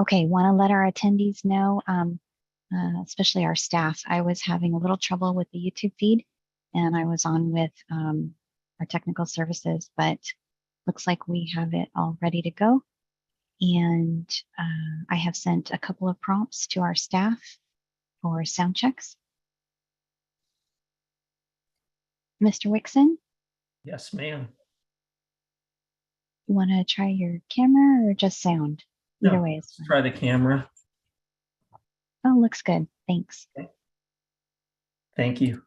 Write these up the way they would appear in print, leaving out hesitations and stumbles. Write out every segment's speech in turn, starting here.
Okay, want to let our attendees know, especially our staff, I was having a little trouble with the YouTube feed and I was on with our technical services, but looks like we have it all ready to go. And I have sent a couple of prompts to our staff for sound checks. Mr. Wixon, Yes, ma'am. you want to try your camera or just sound? Either way is fine. Try the camera. Oh, looks good. Thanks. Okay. Thank you.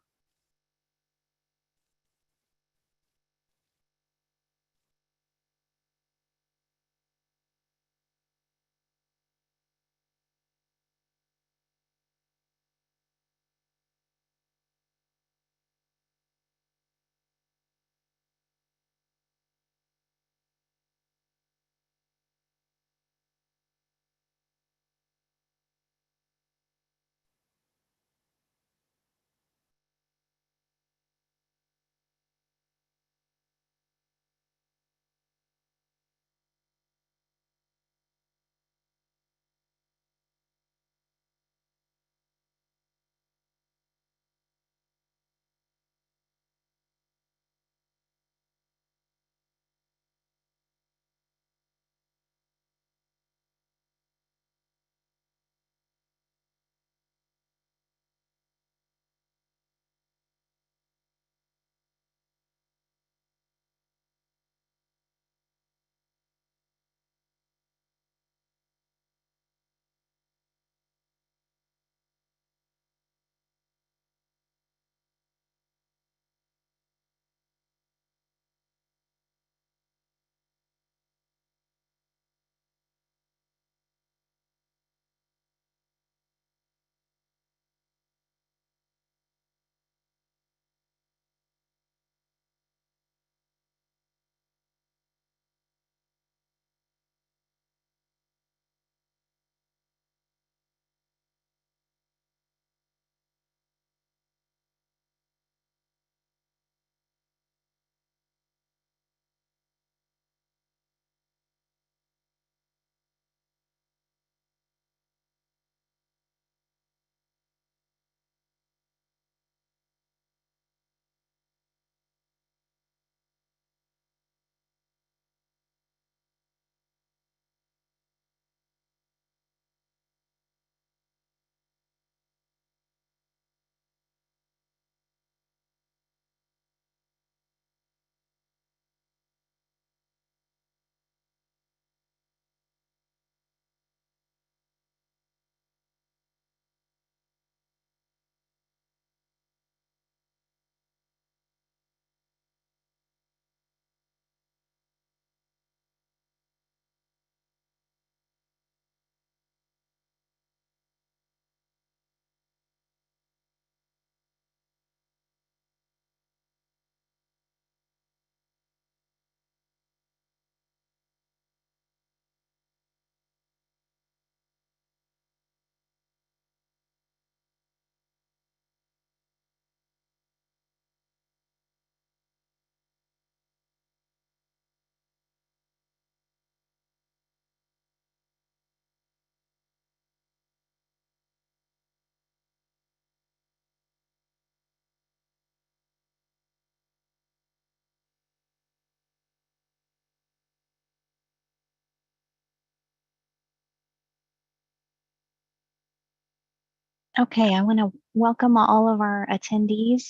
Okay, I want to welcome all of our attendees.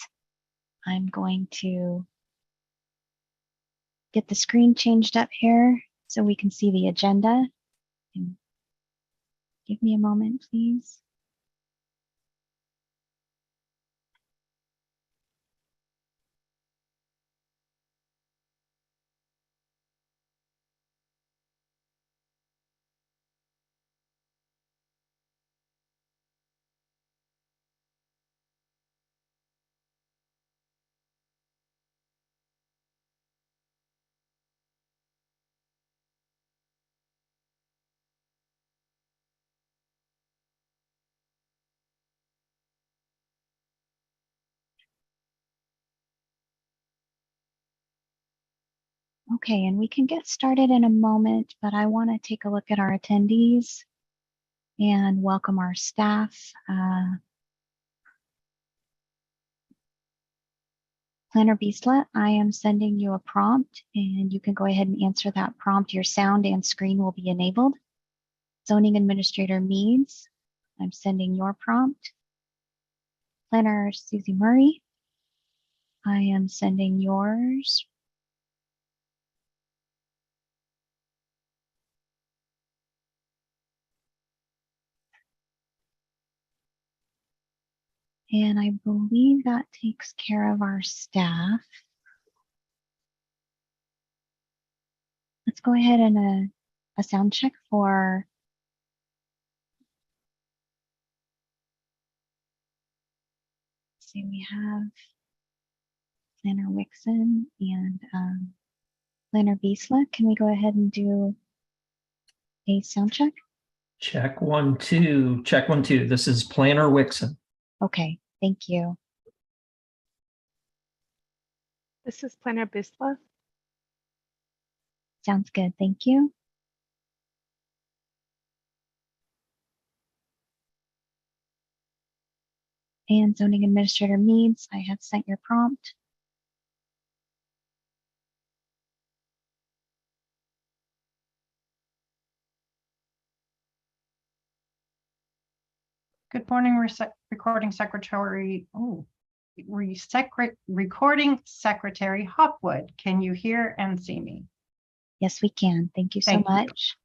I'm going to get the screen changed up here so we can see the agenda. And give me a moment, please. Okay, and we can get started in a moment, but I want to take a look at our attendees. and welcome our staff. Planner Beastlet, I am sending you a prompt and you can go ahead and answer that prompt. Your sound and screen will be enabled. Zoning Administrator Meads, I'm sending your prompt. Planner Susie Murray, I am sending yours. And I believe that takes care of our staff. Let's go ahead and a sound check for see, we have Planner Wixon and Planner Beastlet. Can we go ahead and do a sound check? Check 1, 2. Check 1, 2. This is Planner Wixon. Okay, thank you. This is Planner Bisla. Sounds good, thank you. And Zoning Administrator Meads, I have sent your prompt. Good morning, recording secretary. Recording secretary Hopwood. Can you hear and see me? Yes, we can. Thank you so Thank you. much.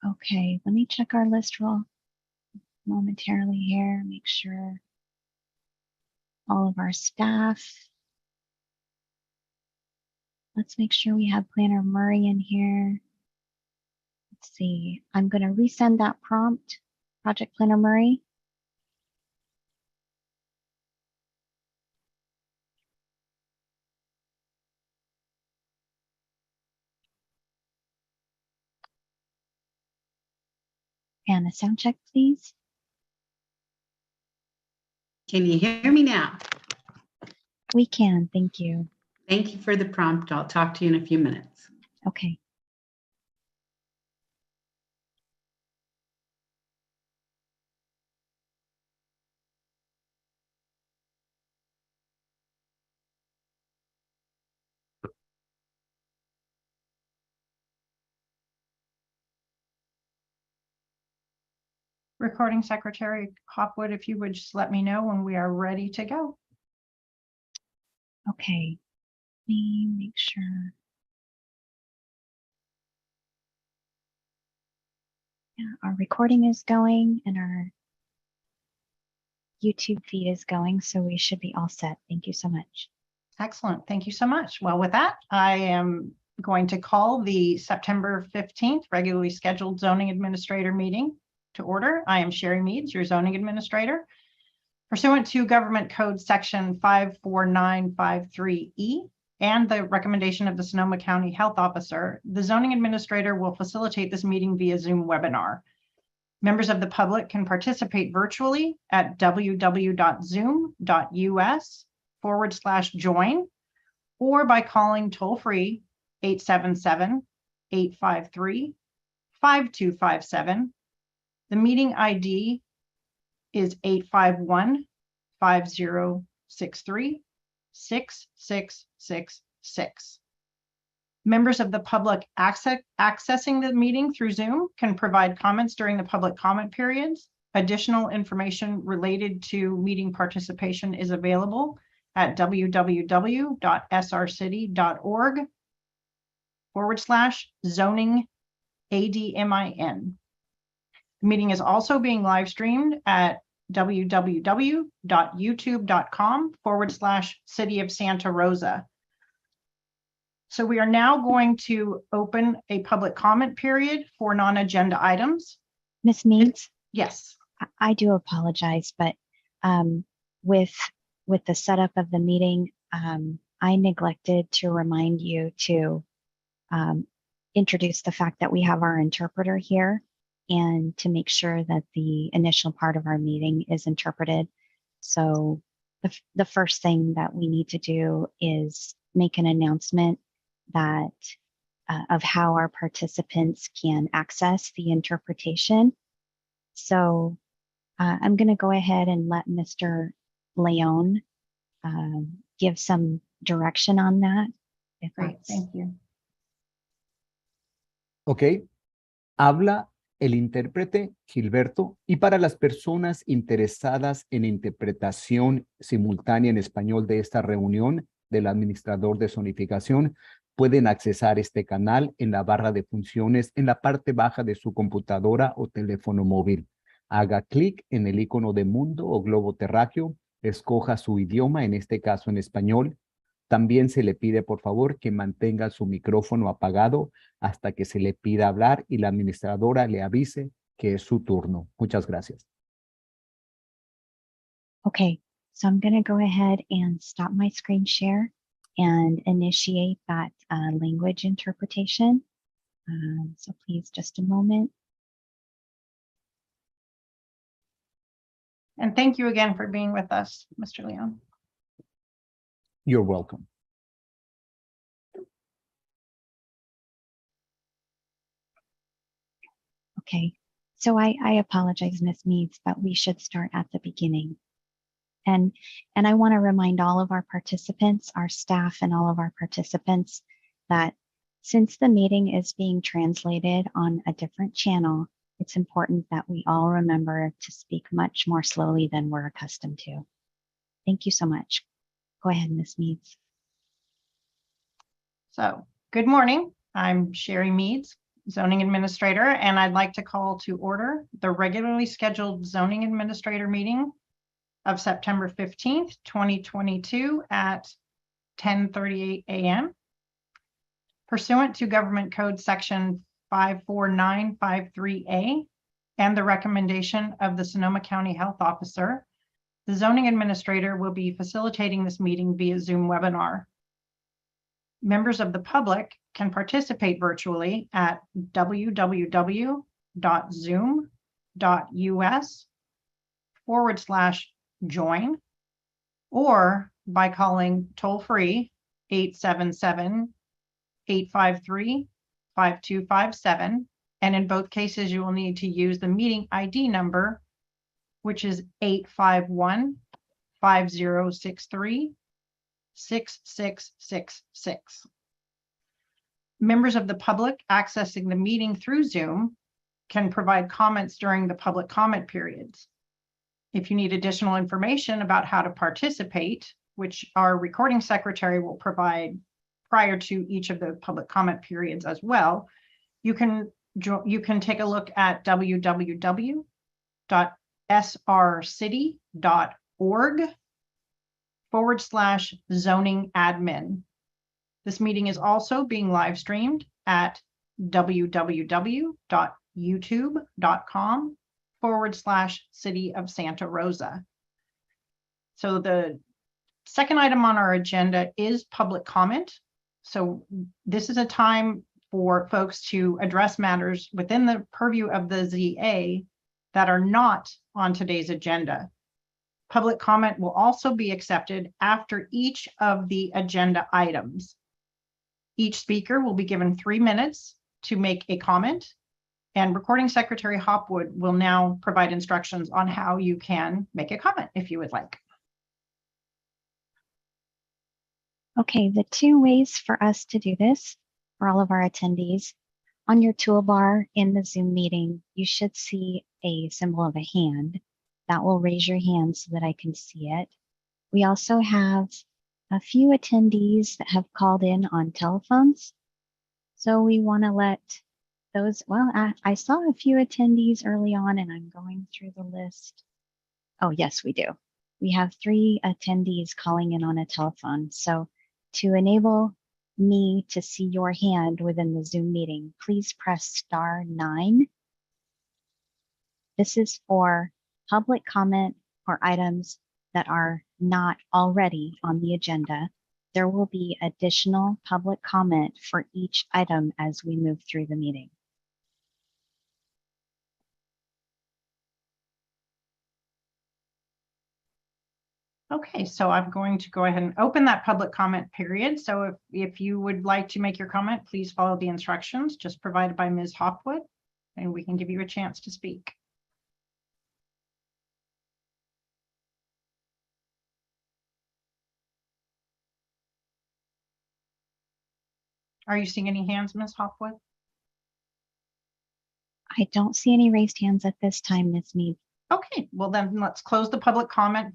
Okay, let me check our list roll momentarily here, make sure all of our staff. Let's make sure we have Planner Murray in here. Let's see, I'm going to resend that prompt, Project Planner Murray. And a sound check, please. Can you hear me now? We can, thank you. Thank you for the prompt. I'll talk to you in a few minutes. Okay. Recording secretary Hopwood, if you would just let me know when we are ready to go. Okay, let me make sure. Yeah, our recording is going and our YouTube feed is going, so we should be all set. Thank you so much. Excellent. Thank you so much. Well, with that, I am going to call the September 15th regularly scheduled zoning administrator meeting to order. I am Sherry Meads, your zoning administrator. Pursuant to Government Code Section 54953E and the recommendation of the Sonoma County Health Officer, the zoning administrator will facilitate this meeting via Zoom webinar. Members of the public can participate virtually at www.zoom.us/join or by calling toll-free 877-853-5257. The meeting ID is 851-5063-6666. Members of the public accessing the meeting through Zoom can provide comments during the public comment periods. Additional information related to meeting participation is available at www.srcity.org/zoning ADMIN. The meeting is also being live streamed at www.youtube.com/City of Santa Rosa. So we are now going to open a public comment period for non-agenda items. Ms. Meads? Yes. I do apologize, but with the setup of the meeting, I neglected to remind you to introduce the fact that we have our interpreter here and to make sure that the initial part of our meeting is interpreted. So the first thing that we need to do is make an announcement that of how our participants can access the interpretation So I'm going to go ahead and let Mr. Leon give some direction on that. If Great, that's thank you. Ok. Habla el intérprete Gilberto y para las personas interesadas en interpretación simultánea en español de esta reunión del administrador de zonificación, pueden accesar este canal en la barra de funciones en la parte baja de su computadora o teléfono móvil. Haga clic en el icono de mundo o globo terráqueo, escoja su idioma, en este caso en español. También se le pide, por favor, que mantenga su micrófono apagado hasta que se le pida hablar y la administradora le avise que es su turno. Muchas gracias. okay. So I'm going to go ahead and stop my screen share and initiate that language interpretation. So please, just a moment. And thank you again for being with us, Mr. Leon. You're welcome. Okay, so I apologize, Ms. Meads, but we should start at the beginning. And I want to remind all of our participants, our staff and all of our participants that since the meeting is being translated on a different channel, it's important that we all remember to speak much more slowly than we're accustomed to. Thank you so much. Go ahead, Ms. Meads. So, good morning. I'm Sherry Meads, zoning administrator, and I'd like to call to order the regularly scheduled zoning administrator meeting of September 15th, 2022 at 10:38 a.m. Pursuant to Government Code Section 54953A and the recommendation of the Sonoma County Health Officer, the zoning administrator will be facilitating this meeting via Zoom webinar. Members of the public can participate virtually at www.zoom.us/join or by calling toll-free 877-853-5257. And in both cases, you will need to use the meeting ID number, which is 851-5063-6666. Members of the public accessing the meeting through Zoom can provide comments during the public comment periods. If you need additional information about how to participate, which our recording secretary will provide prior to each of the public comment periods as well, you can take a look at www.srcity.org/zoning admin. This meeting is also being live streamed at www.youtube.com/City of Santa Rosa. So the second item on our agenda is public comment. So this is a time for folks to address matters within the purview of the ZA that are not on today's agenda. Public comment will also be accepted after each of the agenda items. Each speaker will be given 3 minutes to make a comment, and Recording Secretary Hopwood will now provide instructions on how you can make a comment if you would like. Okay, the two ways for us to do this for all of our attendees, on your toolbar in the Zoom meeting, you should see a symbol of a hand. That will raise your hand so that I can see it. We also have a few attendees that have called in on telephones. So we want to let those, well, I saw a few attendees early on and I'm going through the list. Oh, yes, we do. We have 3 attendees calling in on a telephone. So to enable me to see your hand within the Zoom meeting, please press *9. This is for public comment for items that are not already on the agenda. There will be additional public comment for each item as we move through the meeting. Okay, so I'm going to go ahead and open that public comment period. So if you would like to make your comment, please follow the instructions just provided by Ms. Hopwood, and we can give you a chance to speak. Are you seeing any hands, Ms. Hopwood? I don't see any raised hands at this time, Ms. Mead. Okay, well then let's close the public comment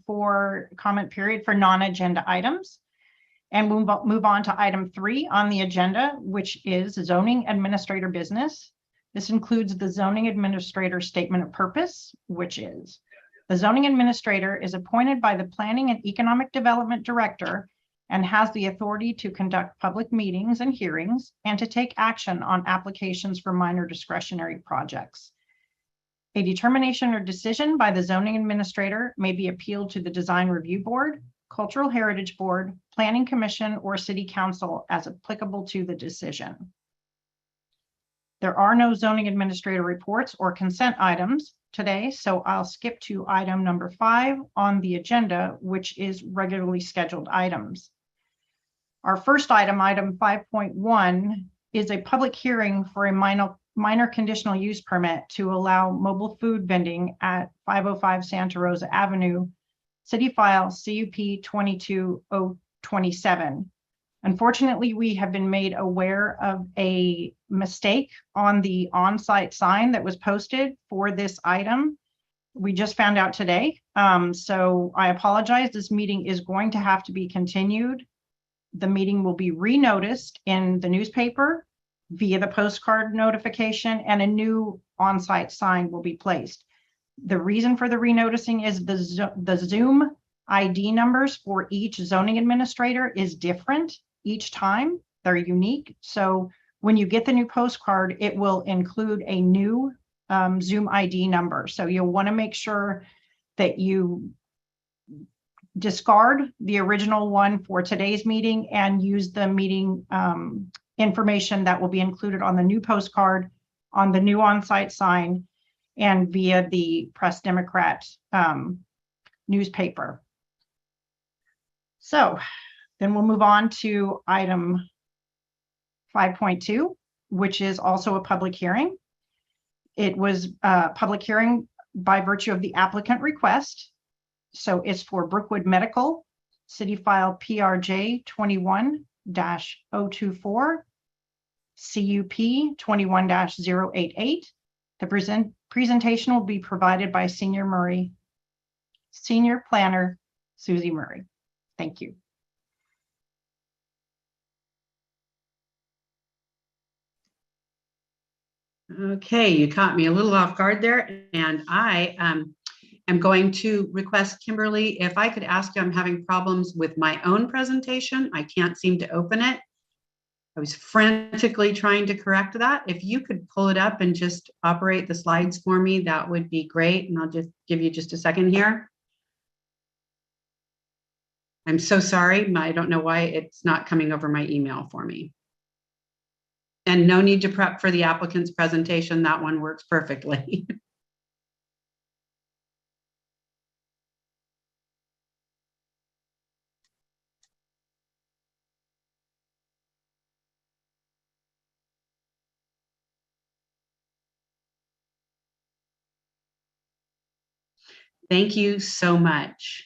period for non-agenda items. And move on to item 3 on the agenda, which is zoning administrator business. This includes the zoning administrator statement of purpose, which is the zoning administrator is appointed by the Planning and Economic Development Director and has the authority to conduct public meetings and hearings and to take action on applications for minor discretionary projects. A determination or decision by the zoning administrator may be appealed to the Design Review Board, Cultural Heritage Board, Planning Commission, or City Council as applicable to the decision. There are no zoning administrator reports or consent items today, so I'll skip to item number 5 on the agenda, which is regularly scheduled items. Our first item, item 5.1, is a public hearing for a minor conditional use permit to allow mobile food vending at 505 Santa Rosa Avenue, City File CUP 22027. Unfortunately, we have been made aware of a mistake on the on-site sign that was posted for this item. We just found out today. So I apologize. This meeting is going to have to be continued. The meeting will be renoticed in the newspaper via the postcard notification, and a new on-site sign will be placed. The reason for the renoticing is the Zoom ID numbers for each zoning administrator is different each time. They're unique. So when you get the new postcard, it will include a new Zoom ID number. So you'll want to make sure that you discard the original one for today's meeting and use the meeting information that will be included on the new postcard, on the new on-site sign, and via the Press Democrat newspaper. So then we'll move on to item 5.2, which is also a public hearing. It was a public hearing by virtue of the applicant request. So it's for Brookwood Medical, City File PRJ 21-024, CUP 21-088. The presentation will be provided by Senior Planner Susie Murray. Thank you. Okay, you caught me a little off guard there, and I am going to request Kimberly, if I could ask you, I'm having problems with my own presentation. I can't seem to open it. I was frantically trying to correct that. If you could pull it up and just operate the slides for me, that would be great. And I'll just give you just a second here. I'm so sorry. I don't know why it's not coming over my email for me. And no need to prep for the applicant's presentation. That one works perfectly. Thank you so much.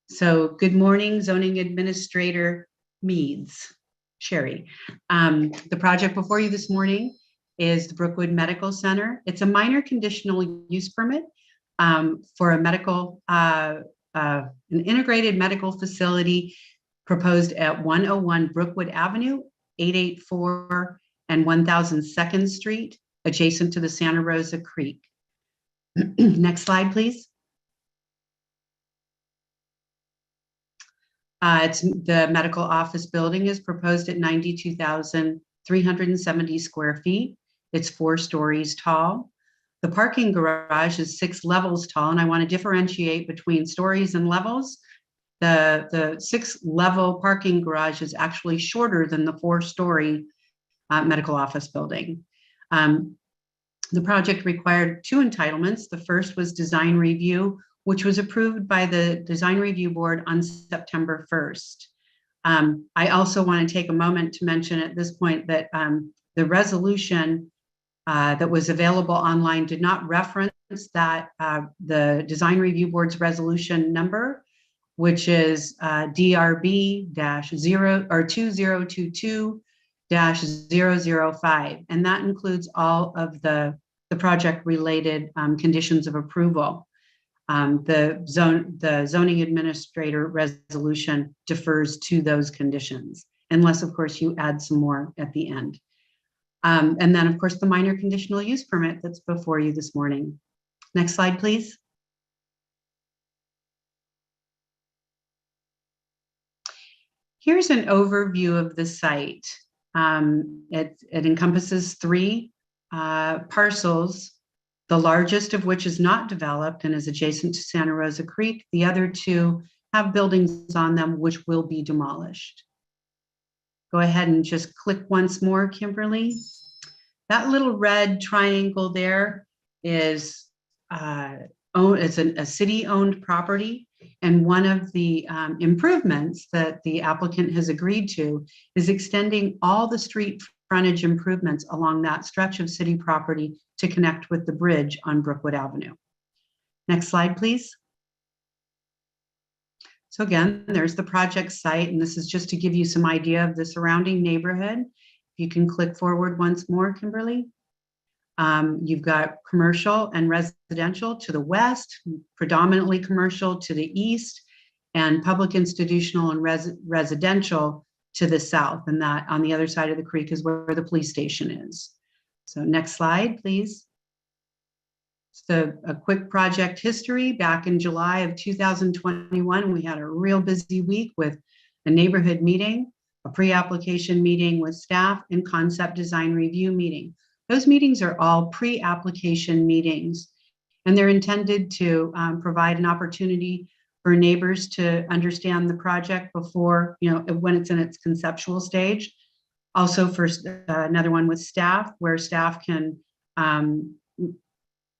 So good morning, Zoning Administrator Meads, Sherry. The project before you this morning is the Brookwood Medical Center. It's a minor conditional use permit for a medical, an integrated medical facility proposed at 101 Brookwood Avenue, 884 and 1002nd Street, adjacent to the Santa Rosa Creek. Next slide, please. It's the medical office building is proposed at 92,370 square feet. It's 4 stories tall. The parking garage is 6 levels tall, and I want to differentiate between stories and levels. The 6-level parking garage is actually shorter than the 4-story medical office building. The project required 2 entitlements. The first was design review, which was approved by the Design Review Board on September 1st. I also want to take a moment to mention at this point that the resolution that was available online did not reference that the Design Review Board's resolution number, which is DRB-0 or 2022 005, and that includes all of the project-related conditions of approval. The zoning administrator resolution defers to those conditions, unless, of course, you add some more at the end. And then, of course, the minor conditional use permit that's before you this morning. Next slide, please. Here's an overview of the site. It encompasses 3 parcels, the largest of which is not developed and is adjacent to Santa Rosa Creek. The other 2 have buildings on them which will be demolished. Go ahead and just click once more, Kimberly. That little red triangle there is it's a city-owned property, and one of the improvements that the applicant has agreed to is extending all the street frontage improvements along that stretch of city property to connect with the bridge on Brookwood Avenue. Next slide, please. So again, there's the project site, and this is just to give you some idea of the surrounding neighborhood. You can click forward once more, Kimberly. You've got commercial and residential to the west, predominantly commercial to the east, and public institutional and residential to the south. And that on the other side of the creek is where the police station is. So next slide, please. So a quick project history. Back in July of 2021, we had a real busy week with a neighborhood meeting, a pre-application meeting with staff, and concept design review meeting. Those meetings are all pre-application meetings, and they're intended to provide an opportunity for neighbors to understand the project before, when it's in its conceptual stage. Also for another one with staff, where staff can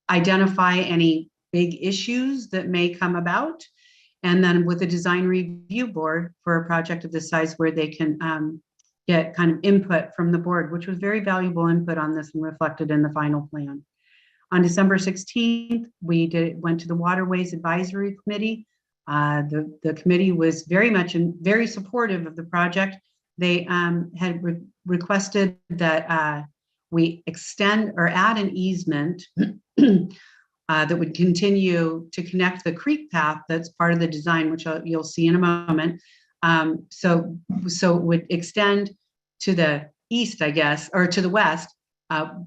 identify any big issues that may come about. And then with a design review board for a project of this size, where they can get kind of input from the board, which was very valuable input on this and reflected in the final plan. On December 16th, we went to the Waterways Advisory Committee. The committee was very supportive of the project. They had requested that we extend or add an easement that would continue to connect the creek path that's part of the design, which you'll see in a moment. So it would extend to the east, I guess, or to the west.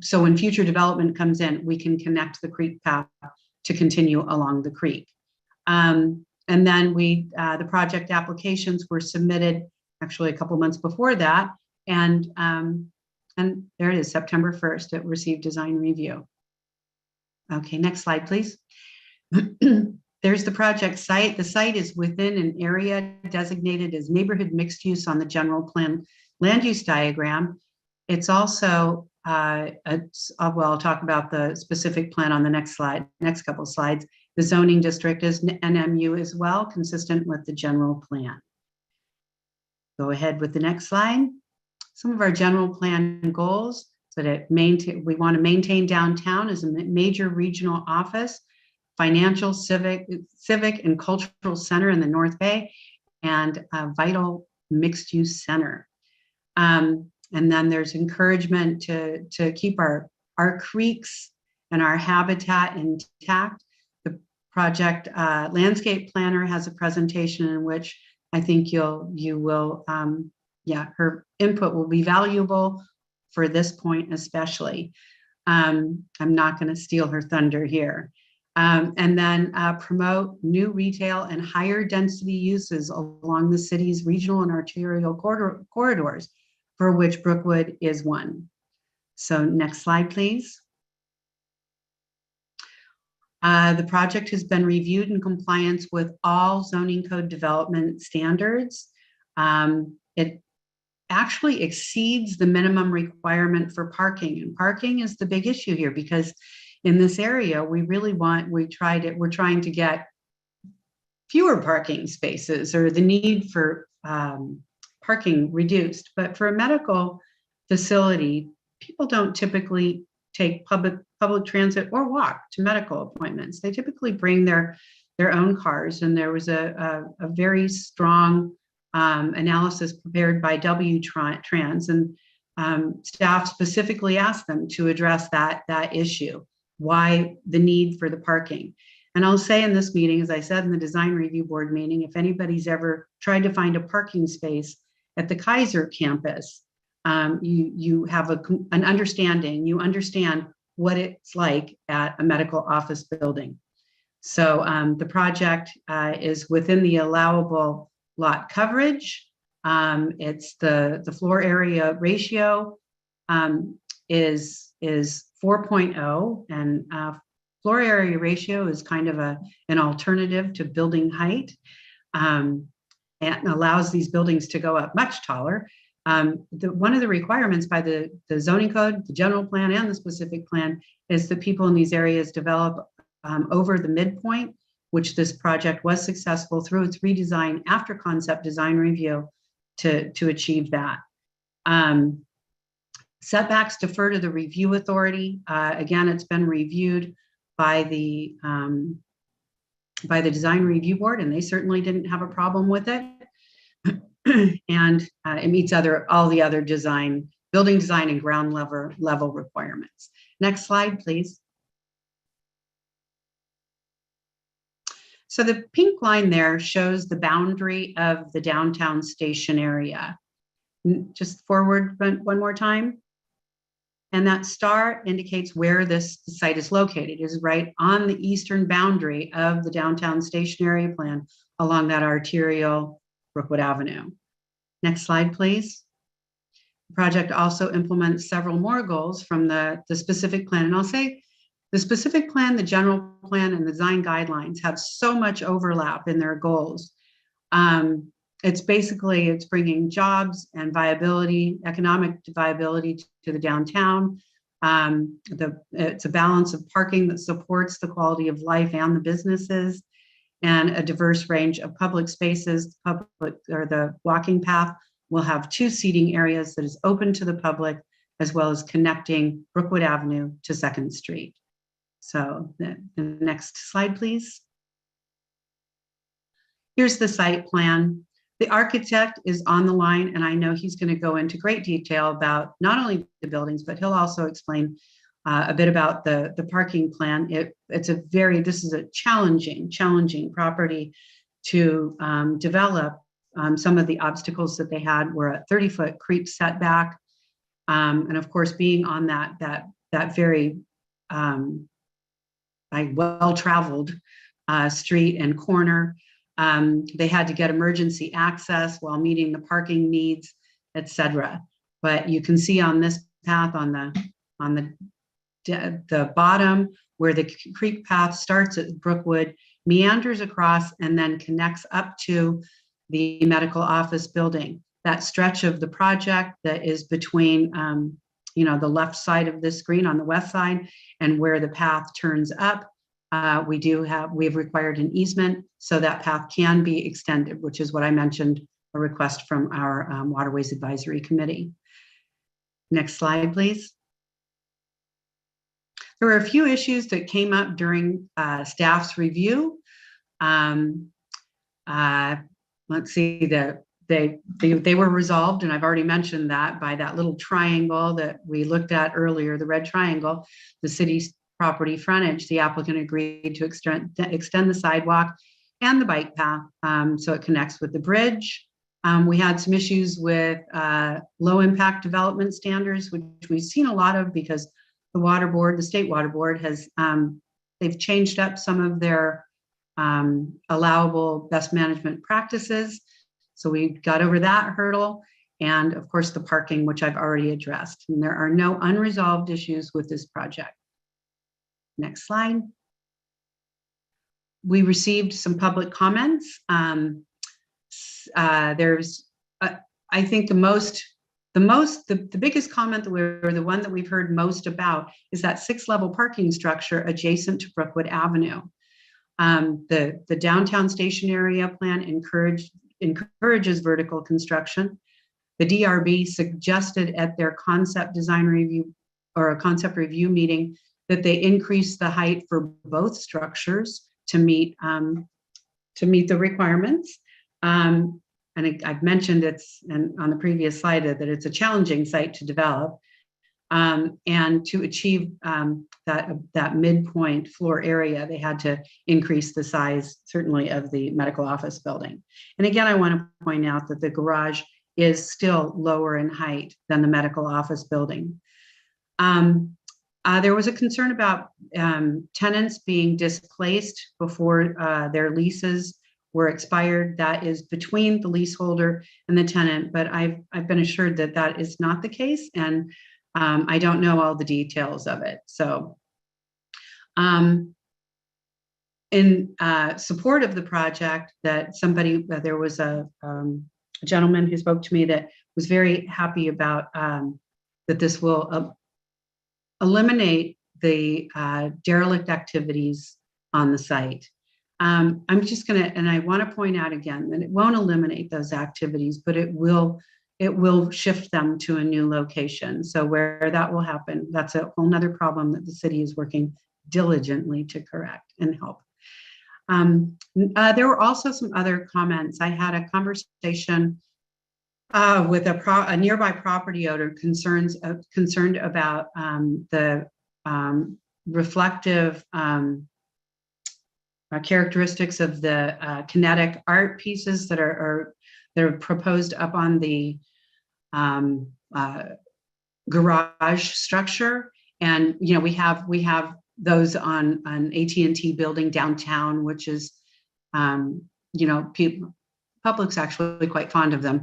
So when future development comes in, we can connect the creek path to continue along the creek. And then the project applications were submitted actually a couple months before that. And there it is, September 1st, it received design review. Okay, next slide, please. There's the project site. The site is within an area designated as neighborhood mixed use on the general plan land use diagram. It's also, I'll talk about the specific plan on the next slide, next couple of slides. The zoning district is NMU as well, consistent with the general plan. Go ahead with the next slide. Some of our general plan goals, so that we want to maintain downtown as a major regional office, financial, civic, and cultural center in the North Bay, and a vital mixed-use center. And then there's encouragement to keep our creeks and our habitat intact. The project landscape planner has a presentation in which I think you will, her input will be valuable for this point especially. I'm not going to steal her thunder here. And then promote new retail and higher density uses along the city's regional and arterial corridors, for which Brookwood is one. So next slide, please. The project has been reviewed in compliance with all zoning code development standards. It actually exceeds the minimum requirement for parking, and parking is the big issue here, because in this area we're trying to get fewer parking spaces, or the need for parking reduced. But for a medical facility, people don't typically take public transit or walk to medical appointments. They typically bring their own cars, and there was a very strong analysis prepared by W Trans, and staff specifically asked them to address that issue, why the need for the parking. And I'll say in this meeting, as I said in the design review board meeting, if anybody's ever tried to find a parking space at the Kaiser campus, you have an understanding, you understand what it's like at a medical office building. So the project is within the allowable lot coverage. It's the floor area ratio is 4.0, and floor area ratio is kind of an alternative to building height, and allows these buildings to go up much taller. One of the requirements by the zoning code, the general plan, and the specific plan is that people in these areas develop over the midpoint, which this project was successful through its redesign after concept design review to achieve that. Setbacks defer to the review authority. Again, it's been reviewed by the design review board, and they certainly didn't have a problem with it. And it meets all the other building design and ground level requirements. Next slide, please. So the pink line there shows the boundary of the downtown station area. Just forward one more time. And that star indicates where this site is located. It is right on the eastern boundary of the downtown station area plan along that arterial Brookwood Avenue. Next slide, please. The project also implements several more goals from the specific plan. And I'll say the specific plan, the general plan, and the design guidelines have so much overlap in their goals. It's bringing jobs and viability, economic viability to the downtown. It's a balance of parking that supports the quality of life and the businesses, and a diverse range of public spaces. The walking path will have 2 seating areas that is open to the public, as well as connecting Brookwood Avenue to 2nd Street. So the next slide, please. Here's the site plan. The architect is on the line, and I know he's going to go into great detail about not only the buildings, but he'll also explain a bit about the parking plan. This is a challenging property to develop. Some of the obstacles that they had were a 30-foot creep setback, and of course, being on that very well-traveled street and corner. They had to get emergency access while meeting the parking needs, etc. But you can see on this path on the bottom where the creek path starts at Brookwood, meanders across, and then connects up to the medical office building. That stretch of the project that is between the left side of this screen on the west side and where the path turns up, we've required an easement so that path can be extended, which is what I mentioned, a request from our Waterways Advisory Committee. Next slide, please. There were a few issues that came up during staff's review. Let's see, they were resolved, and I've already mentioned that by that little triangle that we looked at earlier, the red triangle, the city's property frontage. The applicant agreed to extend the sidewalk and the bike path so it connects with the bridge. We had some issues with low impact development standards, which we've seen a lot of because the state water board has, they've changed up some of their allowable best management practices. So we got over that hurdle. And of course, the parking, which I've already addressed. And there are no unresolved issues with this project. Next slide. We received some public comments. There's, I think the biggest comment the one that we've heard most about is that 6-level parking structure adjacent to Brookwood Avenue. The downtown station area plan encourages vertical construction. The DRB suggested at their concept design review or a concept review meeting that they increase the height for both structures to meet the requirements. and I've mentioned and on the previous slide that it's a challenging site to develop. And to achieve that midpoint floor area, they had to increase the size, certainly, of the medical office building. And again, I want to point out that the garage is still lower in height than the medical office building. There was a concern about tenants being displaced before their leases were expired. That is between the leaseholder and the tenant, but I've been assured that that is not the case, and I don't know all the details of it. So in support of the project, there was a gentleman who spoke to me that was very happy about that this will eliminate the derelict activities on the site. I'm just going to, and I want to point out again that it won't eliminate those activities, but it will shift them to a new location. So where that will happen, that's a whole nother problem that the city is working diligently to correct and help. There were also some other comments. I had a conversation with a nearby property owner concerned about the reflective characteristics of the kinetic art pieces that are proposed up on the garage structure. And we have those on an AT&T building downtown, which is public's actually quite fond of them.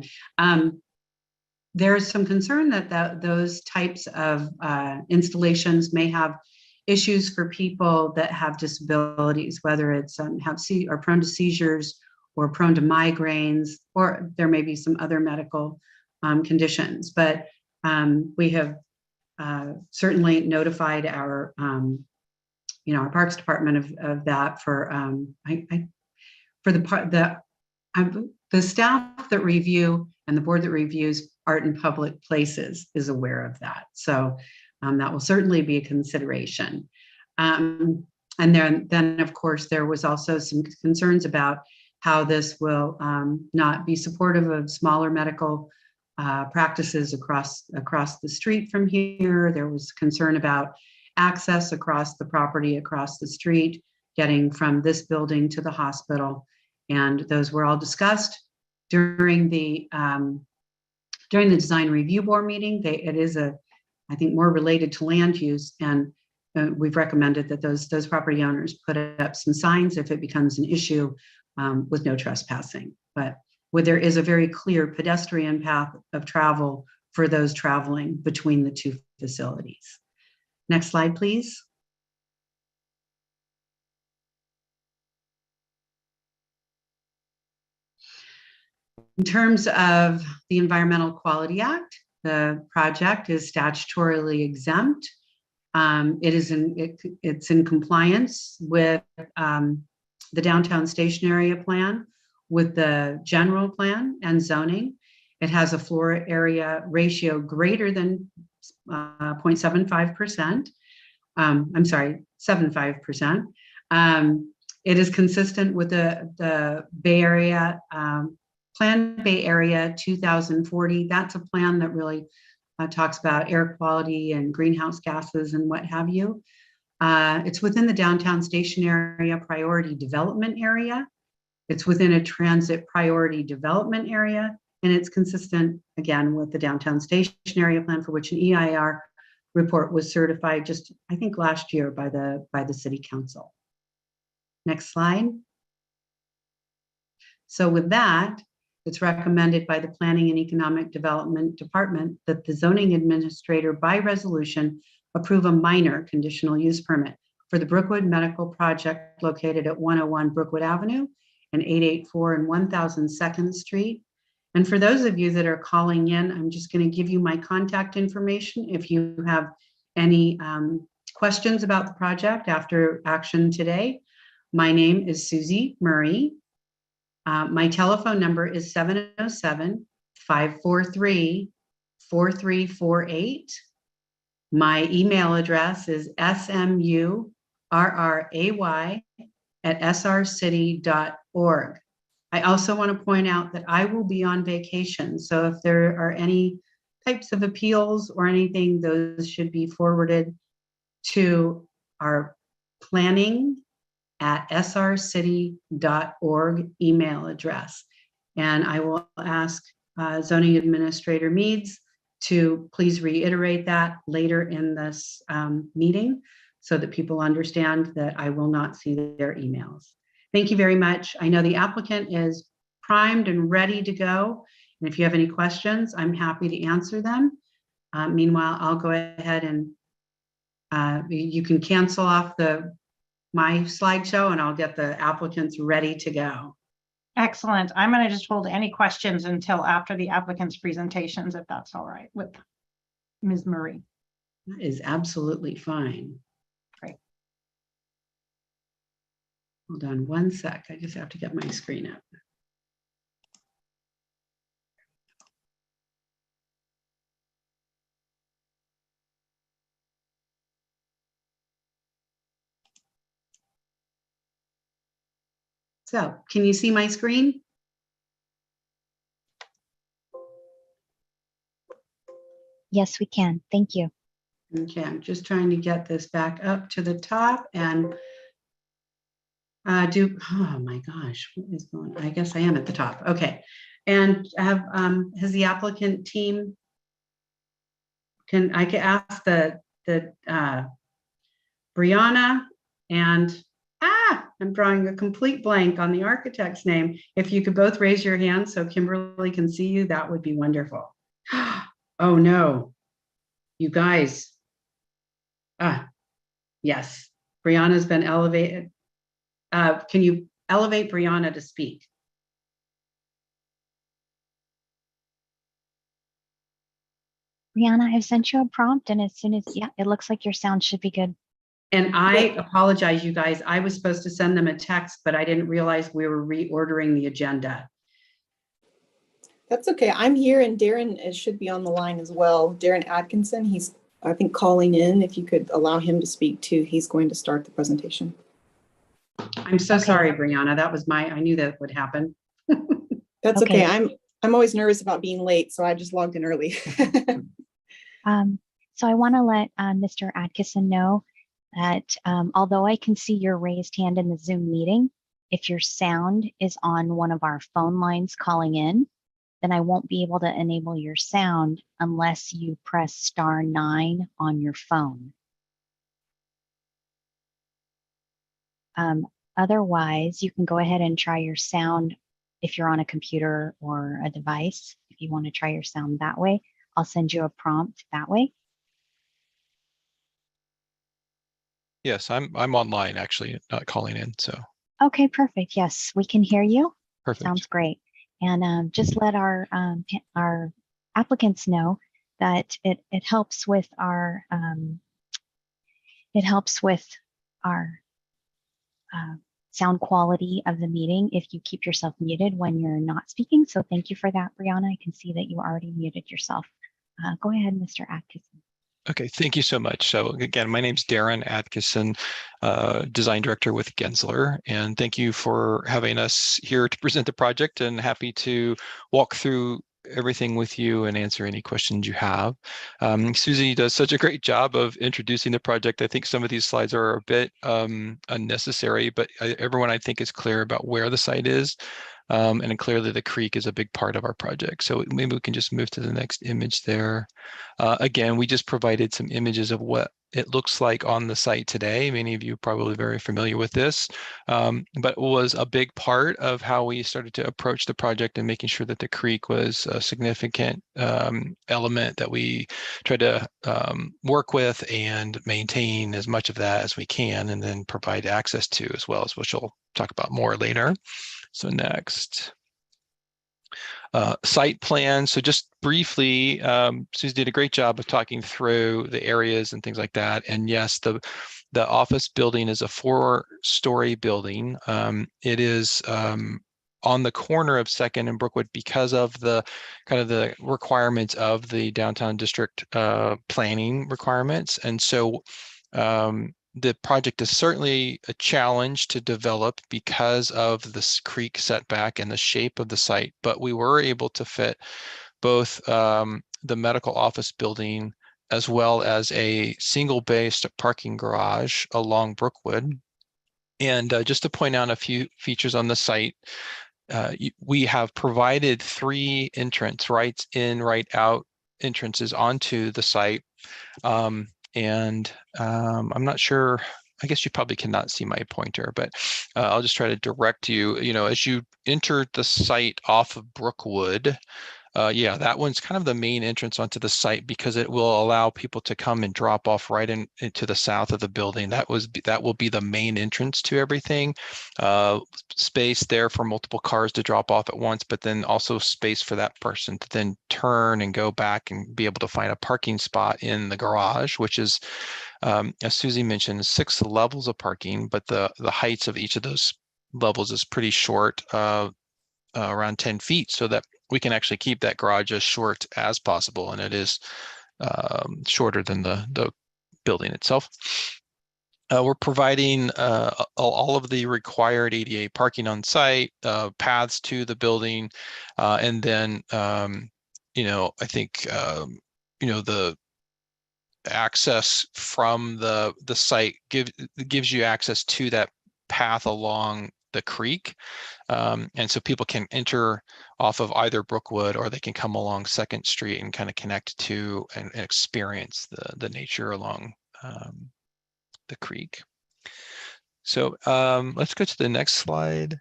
There's some concern that those types of installations may have issues for people that have disabilities, whether it's are prone to seizures or prone to migraines, or there may be some other medical conditions. But we have certainly notified our our Parks Department of that for the staff that review and the board that reviews art in public places is aware of that. So that will certainly be a consideration. And then of course, there was also some concerns about how this will not be supportive of smaller medical practices across the street from here. There was concern about access across the property, across the street, getting from this building to the hospital. And those were all discussed during the design review board meeting. It is I think more related to land use, and we've recommended that those property owners put up some signs if it becomes an issue with no trespassing. But there is a very clear pedestrian path of travel for those traveling between the two facilities. Next slide, please. In terms of the Environmental Quality Act, the project is statutorily exempt. It's in compliance with the downtown station area plan, with the general plan and zoning. It has a floor area ratio greater than 0.75%. I'm sorry, 75%. It is consistent with the Bay Area Plan Bay Area 2040. That's a plan that really talks about air quality and greenhouse gases and what have you. It's within the downtown station area priority development area. It's within a transit priority development area, and it's consistent, again, with the downtown station area plan, for which an EIR report was certified just, I think, last year by the City Council. Next slide. So with that, it's recommended by the Planning and Economic Development Department that the zoning administrator by resolution approve a minor conditional use permit for the Brookwood Medical Project located at 101 Brookwood Avenue and 884 and 1002nd Street. And for those of you that are calling in, I'm just going to give you my contact information if you have any questions about the project after action today. My name is Susie Murray. My telephone number is 707-543-4348. My email address is smurray@srcity.org. I also want to point out that I will be on vacation. So if there are any types of appeals or anything, those should be forwarded to our planning@srcity.org email address. And I will ask Zoning Administrator Meads to please reiterate that later in this meeting so that people understand that I will not see their emails. Thank you very much. I know the applicant is primed and ready to go. And if you have any questions, I'm happy to answer them. Meanwhile, I'll go ahead and you can cancel off my slideshow and I'll get the applicants ready to go. Excellent. I'm going to just hold any questions until after the applicant's presentations, if that's all right with Ms. Marie. That is absolutely fine. Great. Hold on one sec. I just have to get my screen up. So, can you see my screen? Yes, we can. Thank you. Okay, I'm just trying to get this back up to the top and oh my gosh, what is going on? I guess I am at the top. Okay. And has the applicant team, can ask the Brianna and I'm drawing a complete blank on the architect's name. If you could both raise your hands so Kimberly can see you, that would be wonderful. Oh no, you guys. Yes, Brianna's been elevated. Can you elevate Brianna to speak? Brianna, I've sent you a prompt, and as soon as, yeah, it looks like your sound should be good. And I apologize, you guys. I was supposed to send them a text, but I didn't realize we were reordering the agenda. That's okay. I'm here and Darren should be on the line as well. Darren Atkinson, he's, I think, calling in. If you could allow him to speak too, he's going to start the presentation. I'm so sorry, Brianna. That was I knew that would happen. That's okay. I'm always nervous about being late, so I just logged in early. So I want to let Mr. Atkinson know that although I can see your raised hand in the Zoom meeting, if your sound is on one of our phone lines calling in, then I won't be able to enable your sound unless you press *9 on your phone. Otherwise, you can go ahead and try your sound if you're on a computer or a device. If you want to try your sound that way, I'll send you a prompt that way. Yes, I'm online actually, not calling in. So okay, perfect. Yes, we can hear you. perfect. Sounds great. And just let our applicants know that it helps with our sound quality of the meeting if you keep yourself muted when you're not speaking. So thank you for that, Brianna. I can see that you already muted yourself. Go ahead, Mr. Atkinson. Okay, thank you so much. So again, my name's Darren Atkinson, Design Director with Gensler, and thank you for having us here to present the project, and happy to walk through everything with you and answer any questions you have. Susie does such a great job of introducing the project. I think some of these slides are a bit unnecessary, but everyone I think is clear about where the site is. And clearly the creek is a big part of our project. So maybe we can just move to the next image there. Again, we just provided some images of what it looks like on the site today. Many of you are probably very familiar with this, but it was a big part of how we started to approach the project and making sure that the creek was a significant element that we try to work with and maintain as much of that as we can, and then provide access to as well, as which we'll talk about more later. So next, site plan. So just briefly, Susie did a great job of talking through the areas and things like that. And yes, the office building is a 4-story building. It is on the corner of 2nd and Brookwood because of the kind of the requirements of the downtown district planning requirements. And so the project is certainly a challenge to develop because of this creek setback and the shape of the site, but we were able to fit both the medical office building as well as a single-based parking garage along Brookwood. And just to point out a few features on the site, we have provided 3 entrance, right in, right out entrances onto the site. I'm not sure, I guess you probably cannot see my pointer, but I'll just try to direct you. You know, as you enter the site off of Brookwood, yeah, that one's kind of the main entrance onto the site because it will allow people to come and drop off right into the south of the building. That will be the main entrance to everything. Space there for multiple cars to drop off at once, but then also space for that person to then turn and go back and be able to find a parking spot in the garage, which is, as Susie mentioned, 6 levels of parking, but the heights of each of those levels is pretty short, around 10 feet, so that we can actually keep that garage as short as possible, and it is shorter than the building itself. We're providing all of the required ADA parking on site, paths to the building, and then you know, I think you know, the access from the site gives you access to that path along the creek, and so people can enter off of either Brookwood, or they can come along 2nd Street and kind of connect to and experience the nature along the creek. So let's go to the next slide.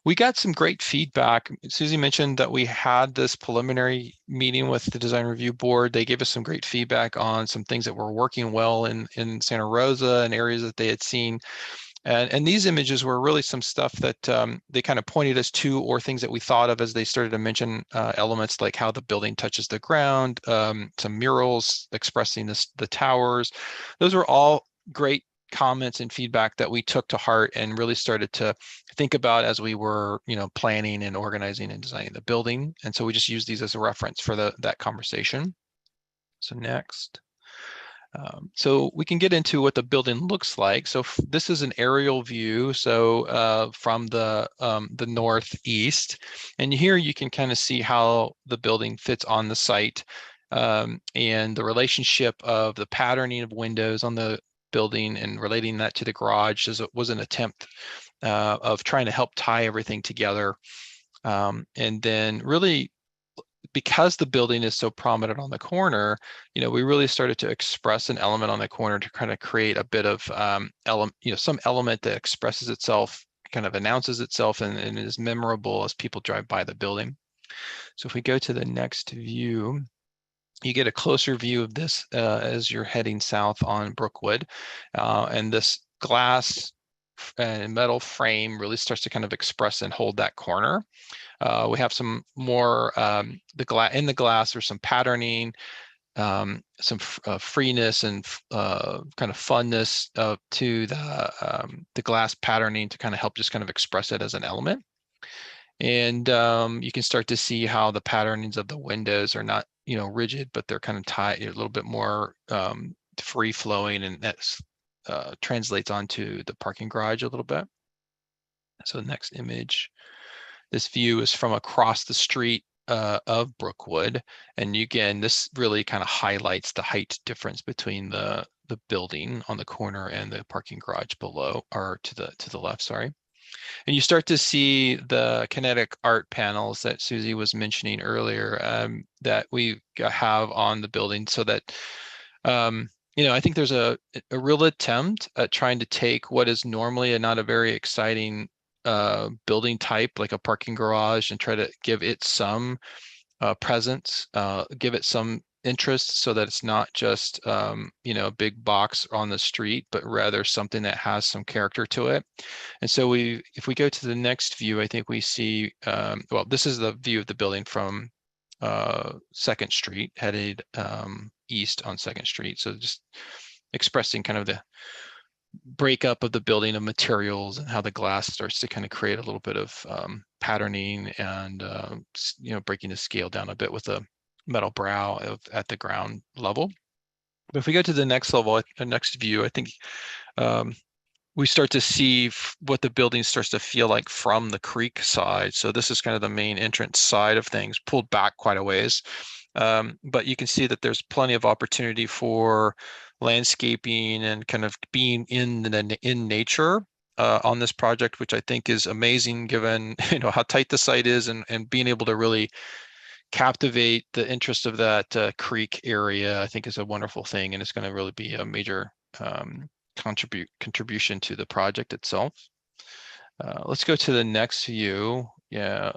We got some great feedback. Susie mentioned that we had this preliminary meeting with the design review board. They gave us some great feedback on some things that were working well in Santa Rosa and areas that they had seen. And these images were really some stuff that they kind of pointed us to, or things that we thought of as they started to mention elements like how the building touches the ground, some murals expressing the towers. Those were all great comments and feedback that we took to heart and really started to think about as we were, you know, planning and organizing and designing the building. And so we just used these as a reference for that conversation. So next. So we can get into what the building looks like. So this is an aerial view. So from the northeast, and here you can kind of see how the building fits on the site, and the relationship of the patterning of windows on the building and relating that to the garage was an attempt of trying to help tie everything together. And then really, because the building is so prominent on the corner, you know, we really started to express an element on the corner to kind of create a bit of some element that expresses itself, kind of announces itself, and is memorable as people drive by the building. So if we go to the next view, you get a closer view of this as you're heading south on Brookwood, and this glass and metal frame really starts to kind of express and hold that corner. We have some more in the glass. There's some patterning, some freeness and kind of funness to the glass patterning to kind of help just kind of express it as an element. And you can start to see how the patternings of the windows are not, you know, rigid, but they're kind of tight, a little bit more free flowing, and that translates onto the parking garage a little bit. So the next image. This view is from across the street of Brookwood, and again, this really kind of highlights the height difference between the building on the corner and the parking garage below, or to the left, sorry. And you start to see the kinetic art panels that Susie was mentioning earlier, that we have on the building, so that you know, I think there's a real attempt at trying to take what is normally not a very exciting building type, like a parking garage, and try to give it some presence, give it some interest, so that it's not just you know, a big box on the street, but rather something that has some character to it. And so if we go to the next view, I think we see, well, this is the view of the building from 2nd Street, headed east on 2nd Street. So just expressing kind of the breakup of the building of materials and how the glass starts to kind of create a little bit of patterning, and you know, breaking the scale down a bit with a metal brow at the ground level. But if we go to the next level, the next view, I think we start to see what the building starts to feel like from the creek side. So this is kind of the main entrance side of things, pulled back quite a ways. But you can see that there's plenty of opportunity for landscaping and kind of being in nature on this project, which I think is amazing given how tight the site is, and being able to really captivate the interest of that creek area, I think is a wonderful thing, and it's going to really be a major contribution to the project itself. Let's go to the next view. Yeah.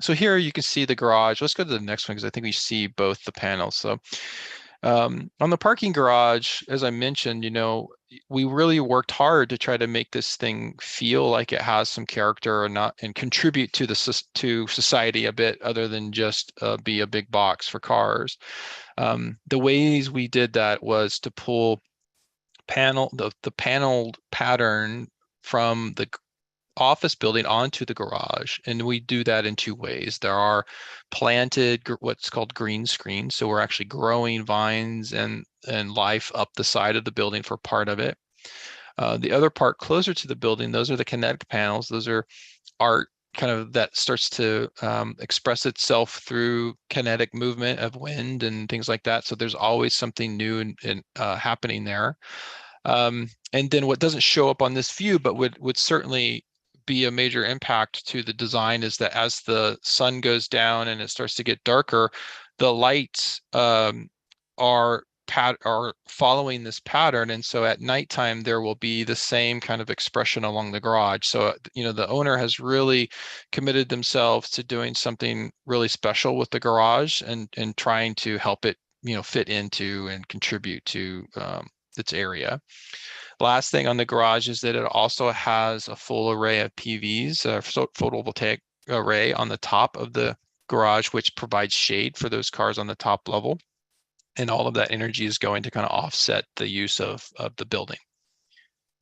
So here you can see the garage. Let's go to the next one because I think we see both the panels. So on the parking garage, as I mentioned, we really worked hard to try to make this thing feel like it has some character and contribute to to society a bit, other than just be a big box for cars. The ways we did that was to pull the paneled pattern from the office building onto the garage, and we do that in two ways. There are planted what's called green screens, so we're actually growing vines and life up the side of the building for part of it. The other part closer to the building, those are the kinetic panels. Those are art kind of that starts to express itself through kinetic movement of wind and things like that. So there's always something new and happening there. And then what doesn't show up on this view, but would certainly be a major impact to the design, is that as the sun goes down and it starts to get darker, the lights are following this pattern, and so at nighttime there will be the same kind of expression along the garage. So the owner has really committed themselves to doing something really special with the garage and trying to help it fit into and contribute to its area. Last thing on the garage is that it also has a full array of PVs, photovoltaic array on the top of the garage, which provides shade for those cars on the top level. And all of that energy is going to kind of offset the use of the building.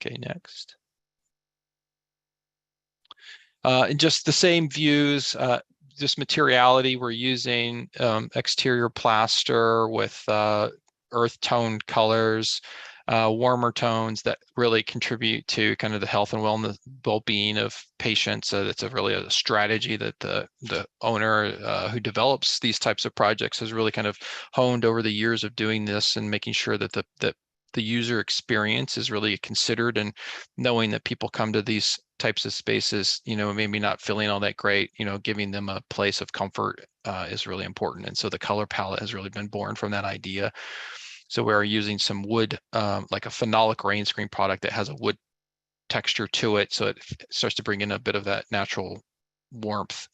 Okay, next. And just the same views, just materiality, we're using exterior plaster with earth tone colors, warmer tones that really contribute to kind of the health and well-being of patients. That's really a strategy that the owner who develops these types of projects has really kind of honed over the years of doing this, and making sure that the user experience is really considered, and knowing that people come to these types of spaces, maybe not feeling all that great, giving them a place of comfort is really important. And so the color palette has really been born from that idea. So we're using some wood, like a phenolic rain screen product that has a wood texture to it. So it starts to bring in a bit of that natural warmth,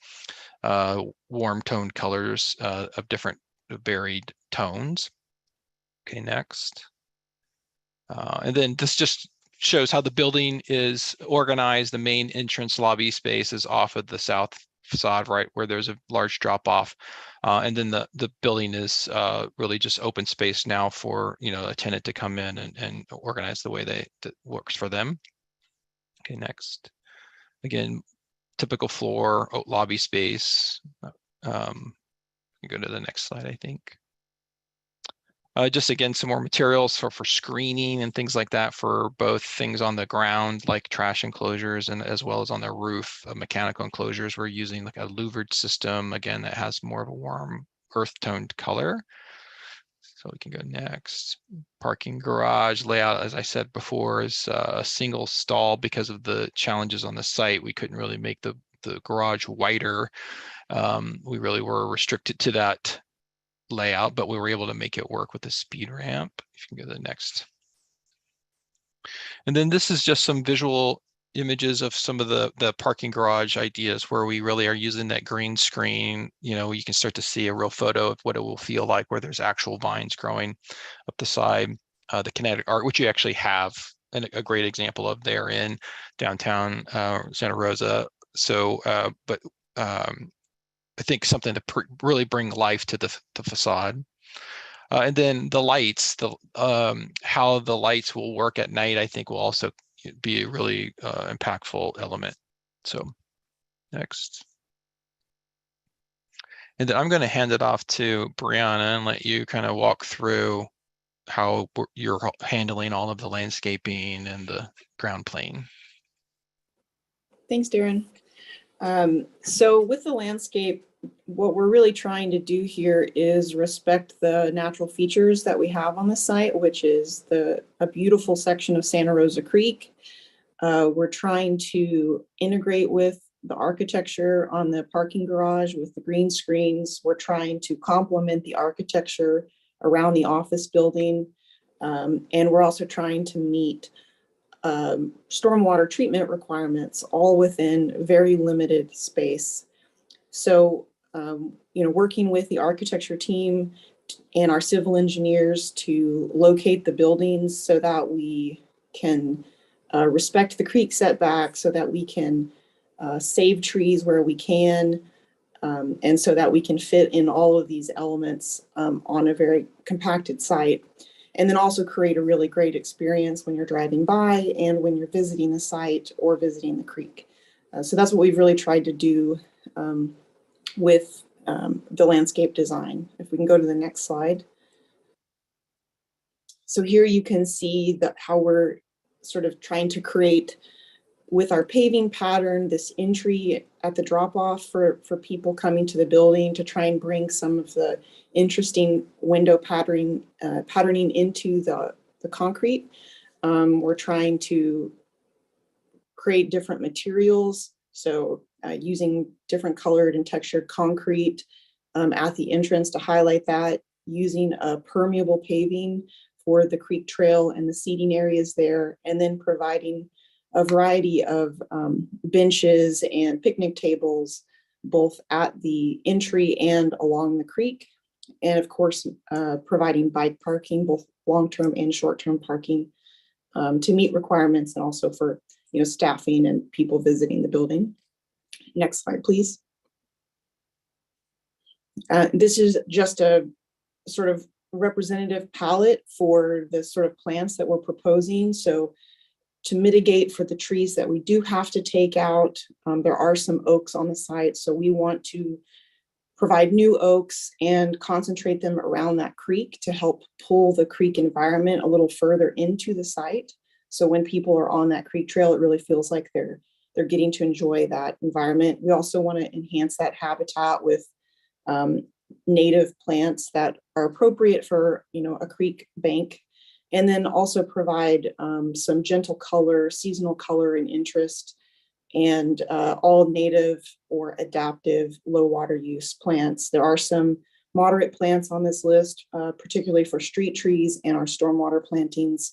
warm toned colors of different varied tones. Okay, next. And then this just shows how the building is organized. The main entrance lobby space is off of the south facade, right where there's a large drop off. And then the building is really just open space now for a tenant to come in and organize the way that works for them. Okay, next. Again, typical floor lobby space. Go to the next slide, I think. Just again, some more materials for screening and things like that for both things on the ground, like trash enclosures, and as well as on the roof, mechanical enclosures. We're using like a louvered system, again, that has more of a warm earth toned color. So we can go next. Parking garage layout, as I said before, is a single stall. Because of the challenges on the site, we couldn't really make the garage wider. We really were restricted to that layout, but we were able to make it work with the speed ramp. If you can go to the next. And then this is just some visual images of some of the parking garage ideas where we really are using that green screen. You can start to see a real photo of what it will feel like where there's actual vines growing up the side. The kinetic art, which you actually have a great example of there in downtown Santa Rosa. So, but I think something to really bring life to the facade. And then the lights, how the lights will work at night, I think will also be a really impactful element. So next. And then I'm going to hand it off to Brianna and let you kind of walk through how you're handling all of the landscaping and the ground plane. Thanks, Darren. So with the landscape, what we're really trying to do here is respect the natural features that we have on the site, which is a beautiful section of Santa Rosa Creek. We're trying to integrate with the architecture on the parking garage with the green screens. We're trying to complement the architecture around the office building. And we're also trying to meet stormwater treatment requirements, all within very limited space. So, working with the architecture team and our civil engineers to locate the buildings so that we can respect the creek setback, so that we can save trees where we can, and so that we can fit in all of these elements on a very compacted site. And then also create a really great experience when you're driving by and when you're visiting the site or visiting the creek. So that's what we've really tried to do with the landscape design. If we can go to the next slide. So here you can see how we're sort of trying to create with our paving pattern, this entry at the drop off for people coming to the building to try and bring some of the interesting window patterning into the concrete. We're trying to create different materials. So using different colored and textured concrete at the entrance to highlight that, using a permeable paving for the creek trail and the seating areas there, and then providing a variety of benches and picnic tables, both at the entry and along the creek. And of course, providing bike parking, both long-term and short-term parking to meet requirements, and also for staffing and people visiting the building. Next slide, please. This is just a sort of representative palette for the sort of plants that we're proposing. So to mitigate for the trees that we do have to take out, there are some oaks on the site. So we want to provide new oaks and concentrate them around that creek to help pull the creek environment a little further into the site. So when people are on that creek trail, it really feels like they're getting to enjoy that environment. We also want to enhance that habitat with native plants that are appropriate for a creek bank, and then also provide some gentle color, seasonal color and interest, and all native or adaptive low water use plants. There are some moderate plants on this list, particularly for street trees and our stormwater plantings,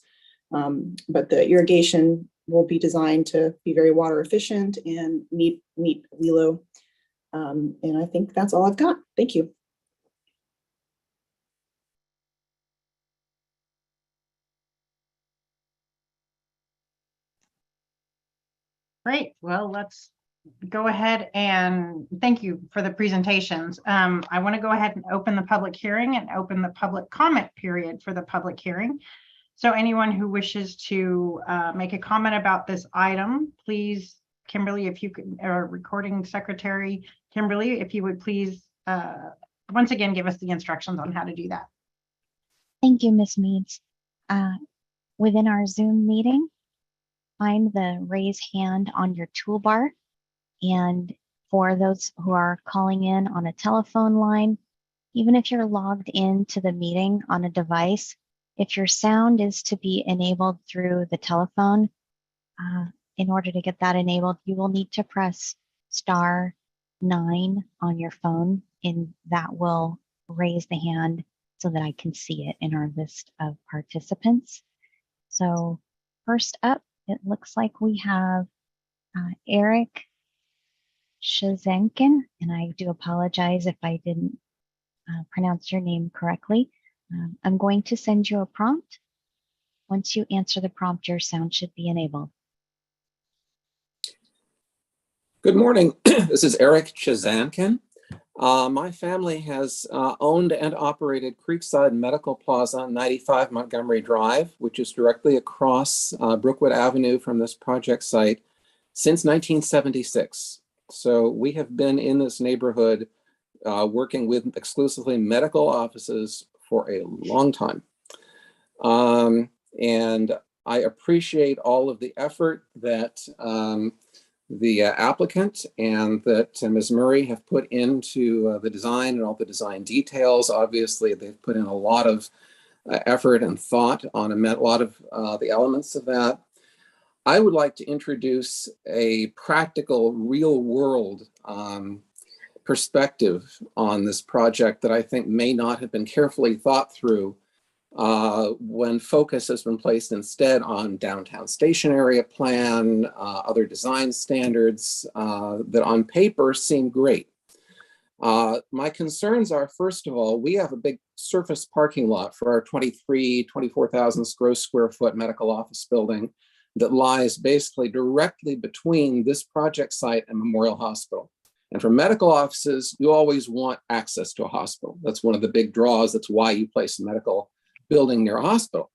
but the irrigation will be designed to be very water efficient and meet WELO. And I think that's all I've got. Thank you. Great. Well, let's go ahead and thank you for the presentations. I want to go ahead and open the public hearing and open the public comment period for the public hearing. So anyone who wishes to make a comment about this item, please, Kimberly, if you could, or recording secretary, Kimberly, if you would please, once again, give us the instructions on how to do that. Thank you, Ms. Meads. Within our Zoom meeting, find the raise hand on your toolbar. And for those who are calling in on a telephone line, even if you're logged into the meeting on a device, if your sound is to be enabled through the telephone, in order to get that enabled, you will need to press *9 on your phone, and that will raise the hand so that I can see it in our list of participants. So first up, it looks like we have Eric Shazenkin, and I do apologize if I didn't pronounce your name correctly. I'm going to send you a prompt. Once you answer the prompt, your sound should be enabled. Good morning. This is Eric Chazankin. My family has owned and operated Creekside Medical Plaza on 95 Montgomery Drive, which is directly across Brookwood Avenue from this project site, since 1976. So we have been in this neighborhood working with exclusively medical offices for a long time. And I appreciate all of the effort that the applicant and that Ms. Murray have put into the design and all the design details. Obviously, they've put in a lot of effort and thought on a lot of the elements of that. I would like to introduce a practical, real world perspective on this project that I think may not have been carefully thought through when focus has been placed instead on downtown station area plan, other design standards that on paper seem great. My concerns are, first of all, we have a big surface parking lot for our 24,000 gross square foot medical office building that lies basically directly between this project site and Memorial Hospital. And for medical offices, you always want access to a hospital. That's one of the big draws. That's why you place a medical building near a hospital.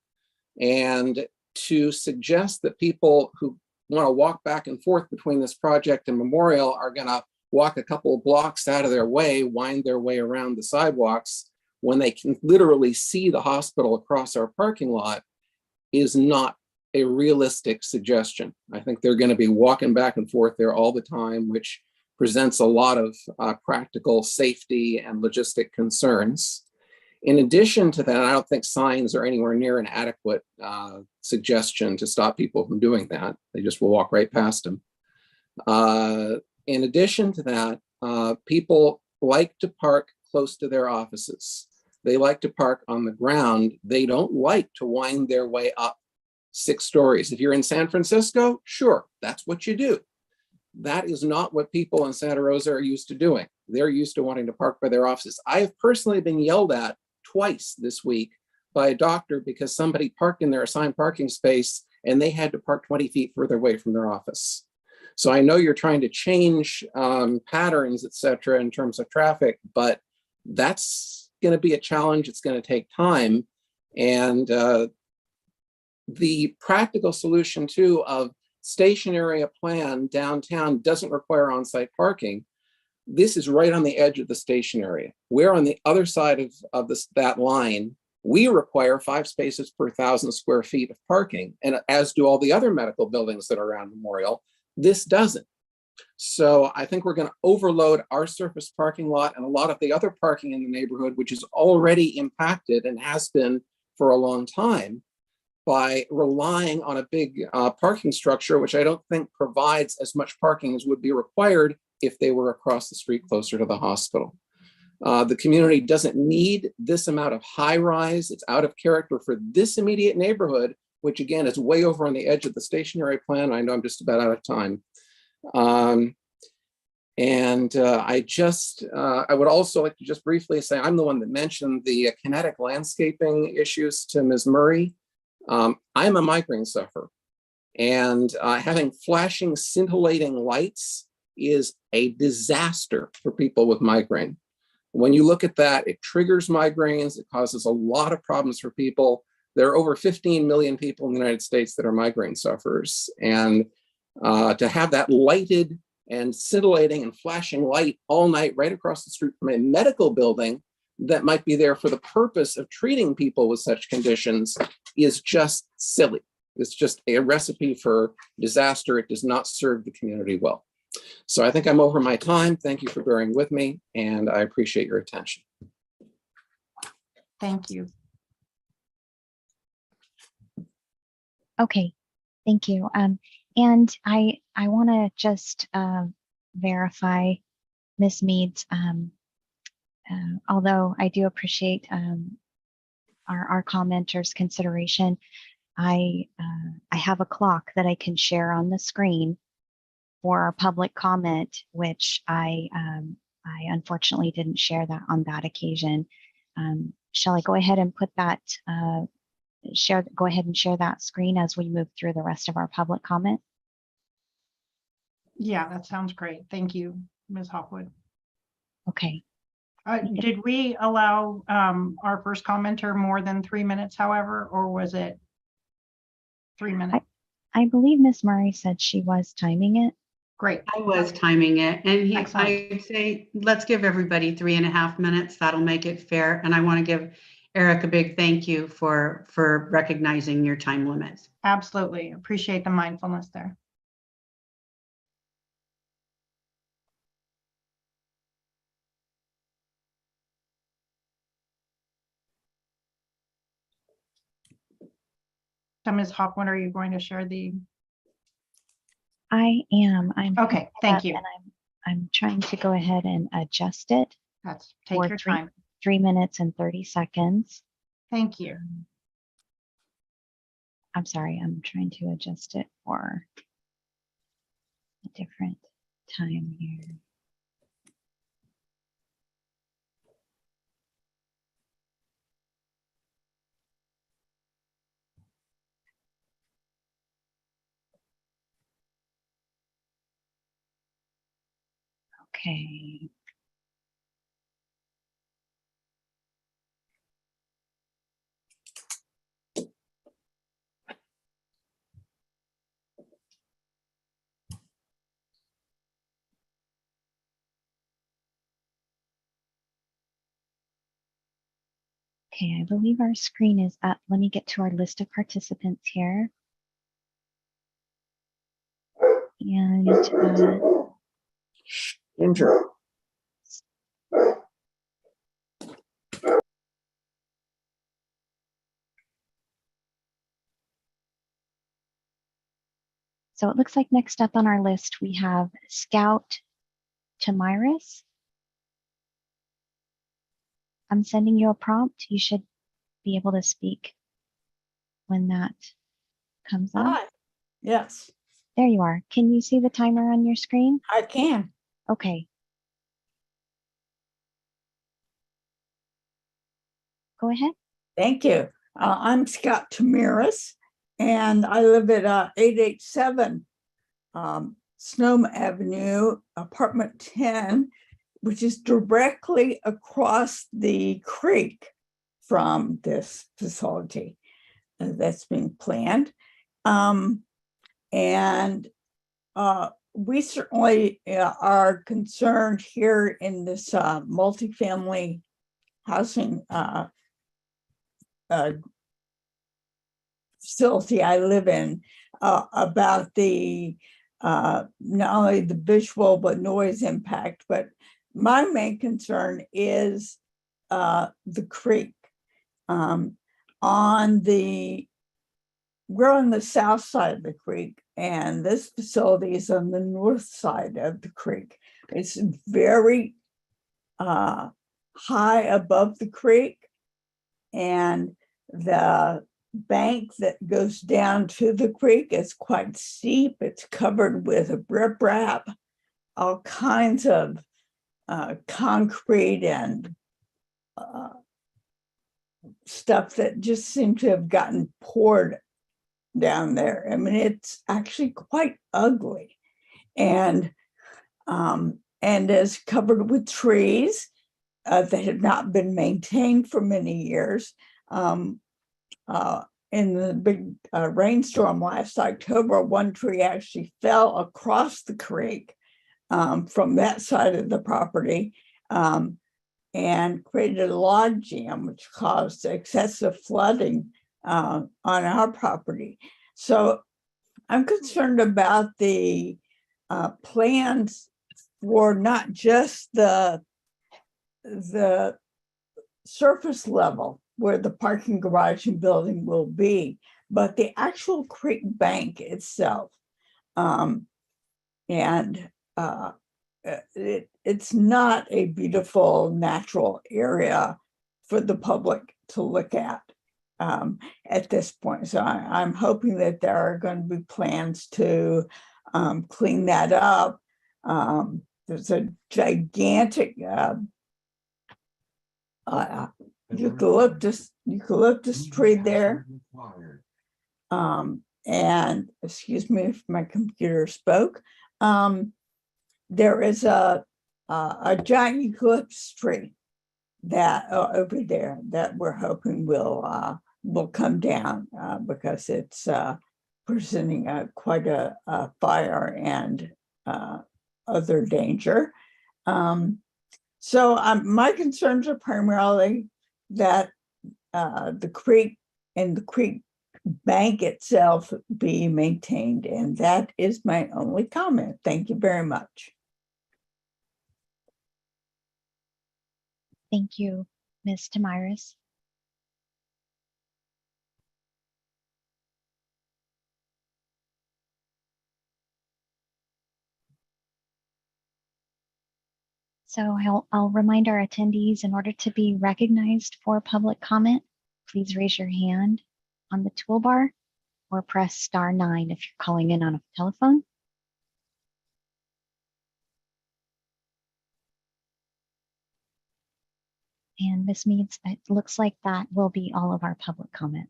And to suggest that people who want to walk back and forth between this project and Memorial are going to walk a couple of blocks out of their way, wind their way around the sidewalks when they can literally see the hospital across our parking lot is not a realistic suggestion. I think they're going to be walking back and forth there all the time, which presents a lot of practical safety and logistic concerns. In addition to that, I don't think signs are anywhere near an adequate suggestion to stop people from doing that. They just will walk right past them. In addition to that, people like to park close to their offices. They like to park on the ground. They don't like to wind their way up 6 stories. If you're in San Francisco, sure, that's what you do. That is not what people in Santa Rosa are used to doing. They're used to wanting to park by their offices. I have personally been yelled at twice this week by a doctor because somebody parked in their assigned parking space and they had to park 20 feet further away from their office. So I know you're trying to change patterns, et cetera, in terms of traffic, but that's going to be a challenge. It's going to take time. And the practical solution too of station area plan downtown doesn't require on-site parking. This is right on the edge of the station area. We're on the other side of that line. We require 5 spaces per 1,000 square feet of parking, and as do all the other medical buildings that are around Memorial. This doesn't. So I think we're going to overload our surface parking lot and a lot of the other parking in the neighborhood, which is already impacted and has been for a long time, by relying on a big parking structure, which I don't think provides as much parking as would be required if they were across the street closer to the hospital. The community doesn't need this amount of high rise. It's out of character for this immediate neighborhood, which again is way over on the edge of the stationary plan. I know I'm just about out of time. I would also like to just briefly say, I'm the one that mentioned the kinetic landscaping issues to Ms. Murray. I'm a migraine sufferer, and having flashing, scintillating lights is a disaster for people with migraine. When you look at that, it triggers migraines. It causes a lot of problems for people. There are over 15 million people in the United States that are migraine sufferers. And to have that lighted and scintillating and flashing light all night right across the street from a medical building that might be there for the purpose of treating people with such conditions is just silly. It's just a recipe for disaster. It does not serve the community well. So I think I'm over my time. Thank you for bearing with me, and I appreciate your attention. Thank you. Okay, thank you. And I want to just verify Ms. Mead's, although I do appreciate our commenters' consideration, I have a clock that I can share on the screen for our public comment, which I unfortunately didn't share that on that occasion. Shall I go ahead and put that, go ahead and share that screen as we move through the rest of our public comment? Yeah, that sounds great. Thank you, Ms. Hopwood. Okay. Did we allow our first commenter more than 3 minutes, however, or was it 3 minutes? I believe Ms. Murray said she was timing it. Great. I was timing it, and Excellent. I'd say let's give everybody 3.5 minutes. That'll make it fair. And I want to give Eric, a big thank you for recognizing your time limits. Absolutely. Appreciate the mindfulness there. So Ms. Hawkwood, are you going to share the? I am. I'm Okay, thank you. and I'm trying to go ahead and adjust it. Take for your time. 3 minutes and 30 seconds. Thank you. I'm sorry, I'm trying to adjust it for a different time here. Okay. Okay, I believe our screen is up. Let me get to our list of participants here. And Ginger. so it looks like next up on our list, we have Scout Tamiris. I'm sending you a prompt. You should be able to speak when that comes up. Hi. Yes, There you are. Can you see the timer on your screen? I can. Okay. Go ahead. Thank you. I'm Scott Tamiris, and I live at 887 Snowm Avenue, apartment 10, which is directly across the creek from this facility that's being planned. And we certainly are concerned here in this multifamily housing facility I live in about the not only the visual but noise impact, but my main concern is the creek. We're on the south side of the creek, and this facility is on the north side of the creek. It's very high above the creek, and the bank that goes down to the creek is quite steep. It's covered with riprap, all kinds of concrete and stuff that just seemed to have gotten poured down there. I mean, it's actually quite ugly, and is covered with trees that have not been maintained for many years. In the big rainstorm last October, one tree actually fell across the creek from that side of the property and created a log jam, which caused excessive flooding on our property. So I'm concerned about the plans for not just the surface level where the parking garage and building will be, but the actual creek bank itself. It's not a beautiful natural area for the public to look at this point. So I'm hoping that there are going to be plans to clean that up. There's a gigantic eucalyptus tree there. And excuse me if my computer spoke. There is a giant eucalyptus tree that over there that we're hoping will come down because it's presenting quite a fire and other danger. So my concerns are primarily that the creek and the creek bank itself be maintained. And that is my only comment. Thank you very much. Thank you, Ms. Tamiris. So I'll remind our attendees, in order to be recognized for public comment, please raise your hand on the toolbar or press *9 if you're calling in on a telephone. And Ms. Meads, it looks like that will be all of our public comment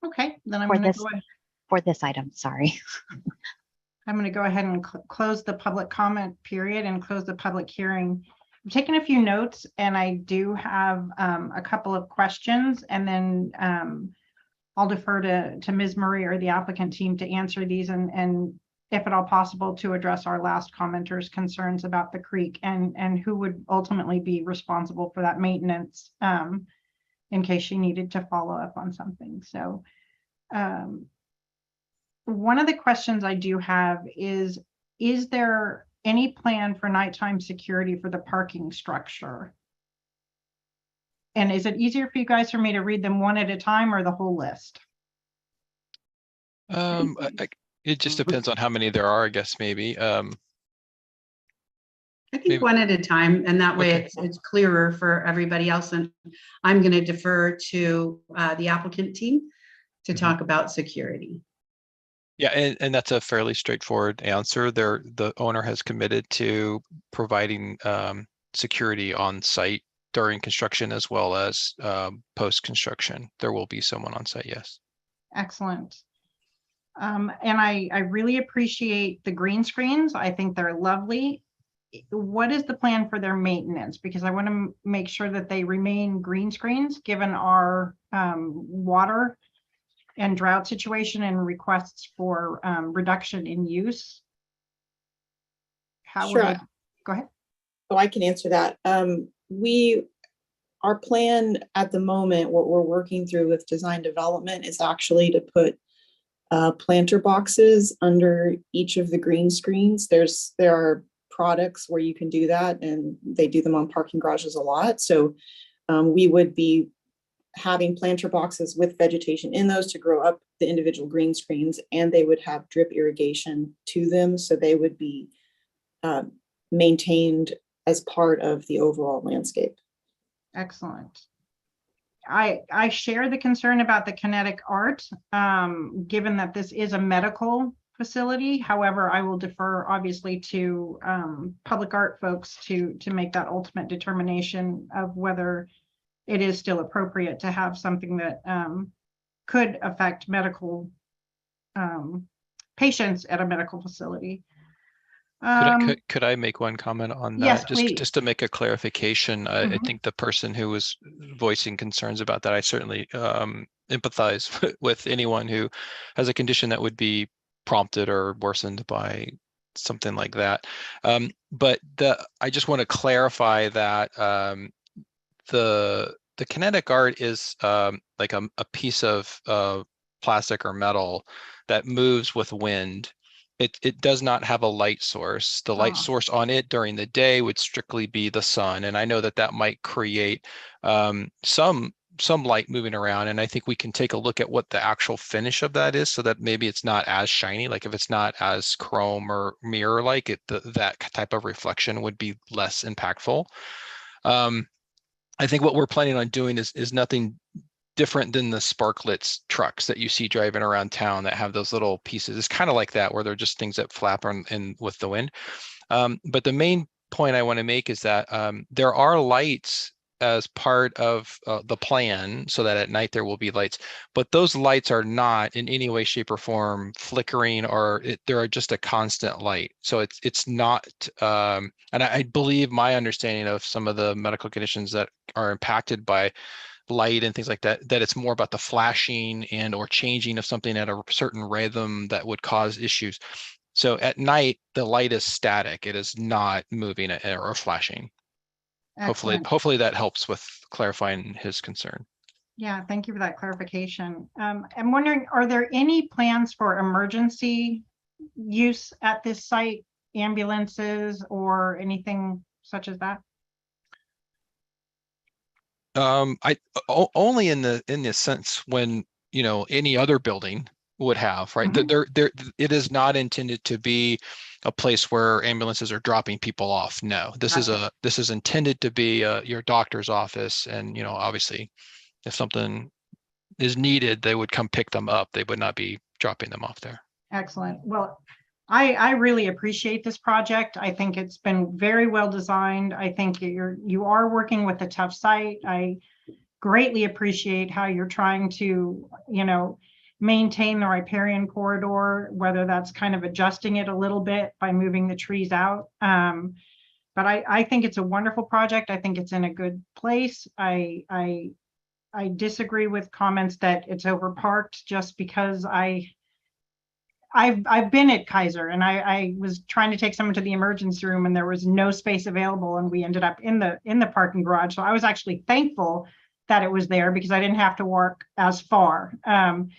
Okay, then I'm for going to this go ahead. for this item. Sorry. I'm going to go ahead and close the public comment period and close the public hearing. I'm taking a few notes, and I do have a couple of questions, and then I'll defer to Ms. Murray or the applicant team to answer these, and if at all possible, to address our last commenter's concerns about the creek and who would ultimately be responsible for that maintenance, in case she needed to follow up on something. So one of the questions I do have is there any plan for nighttime security for the parking structure? And is it easier for you guys for me to read them one at a time or the whole list? It just depends on how many there are, I guess, maybe. I think Maybe- one at a time, and that way Okay. it's clearer for everybody else. And I'm going to defer to the applicant team to talk about security. Yeah, and that's a fairly straightforward answer. The owner has committed to providing security on site during construction as well as post-construction. There will be someone on site, yes. Excellent. And I really appreciate the green screens. I think they're lovely. What is the plan for their maintenance? Because I want to make sure that they remain green screens given our water and drought situation and requests for reduction in use. How Sure. would go ahead? Oh, I can answer that. Our plan at the moment, what we're working through with design development is actually to put planter boxes under each of the green screens. There are products where you can do that, and they do them on parking garages a lot. So we would be having planter boxes with vegetation in those to grow up the individual green screens, and they would have drip irrigation to them. So they would be maintained as part of the overall landscape. Excellent. I share the concern about the kinetic art, given that this is a medical facility. However, I will defer obviously to public art folks to make that ultimate determination of whether it is still appropriate to have something that could affect medical patients at a medical facility. Could I make one comment on that? Yes, just please. just to make a clarification. I Mhm. think the person who was voicing concerns about that, I certainly empathize with anyone who has a condition that would be prompted or worsened by something like that. But I just want to clarify that the kinetic art is like a piece of plastic or metal that moves with wind. It does not have a light source. The light source on it during the day would strictly be the sun. And I know that might create some light moving around. And I think we can take a look at what the actual finish of that is, so that maybe it's not as shiny. Like if it's not as chrome or mirror-like, that type of reflection would be less impactful. I think what we're planning on doing is nothing different than the sparklets trucks that you see driving around town that have those little pieces. It's kind of like that, where they're just things that flap in with the wind. But the main point I want to make is that there are lights as part of the plan, so that at night there will be lights, but those lights are not in any way, shape, or form flickering, or they're just a constant light. So it's not, and I believe my understanding of some of the medical conditions that are impacted by light and things like that, that it's more about the flashing and or changing of something at a certain rhythm that would cause issues. So at night, the light is static. It is not moving or flashing. Excellent. Hopefully that helps with clarifying his concern. Yeah, thank you for that clarification. I'm wondering, are there any plans for emergency use at this site, ambulances or anything such as that? Only in the sense when, you know, any other building would have, right? It is not intended to be a place where ambulances are dropping people off. No, this is intended to be your doctor's office, and, you know, obviously if something is needed, they would come pick them up. They would not be dropping them off there. Excellent. Well, I really appreciate this project. I think it's been very well designed. I think you are working with a tough site. I greatly appreciate how you're trying to, you know, maintain the riparian corridor, whether that's kind of adjusting it a little bit by moving the trees out. But I think it's a wonderful project. I think it's in a good place. I disagree with comments that it's overparked, just because I've been at Kaiser, and I was trying to take someone to the emergency room and there was no space available, and we ended up in the parking garage. So I was actually thankful that it was there, because I didn't have to walk as far. And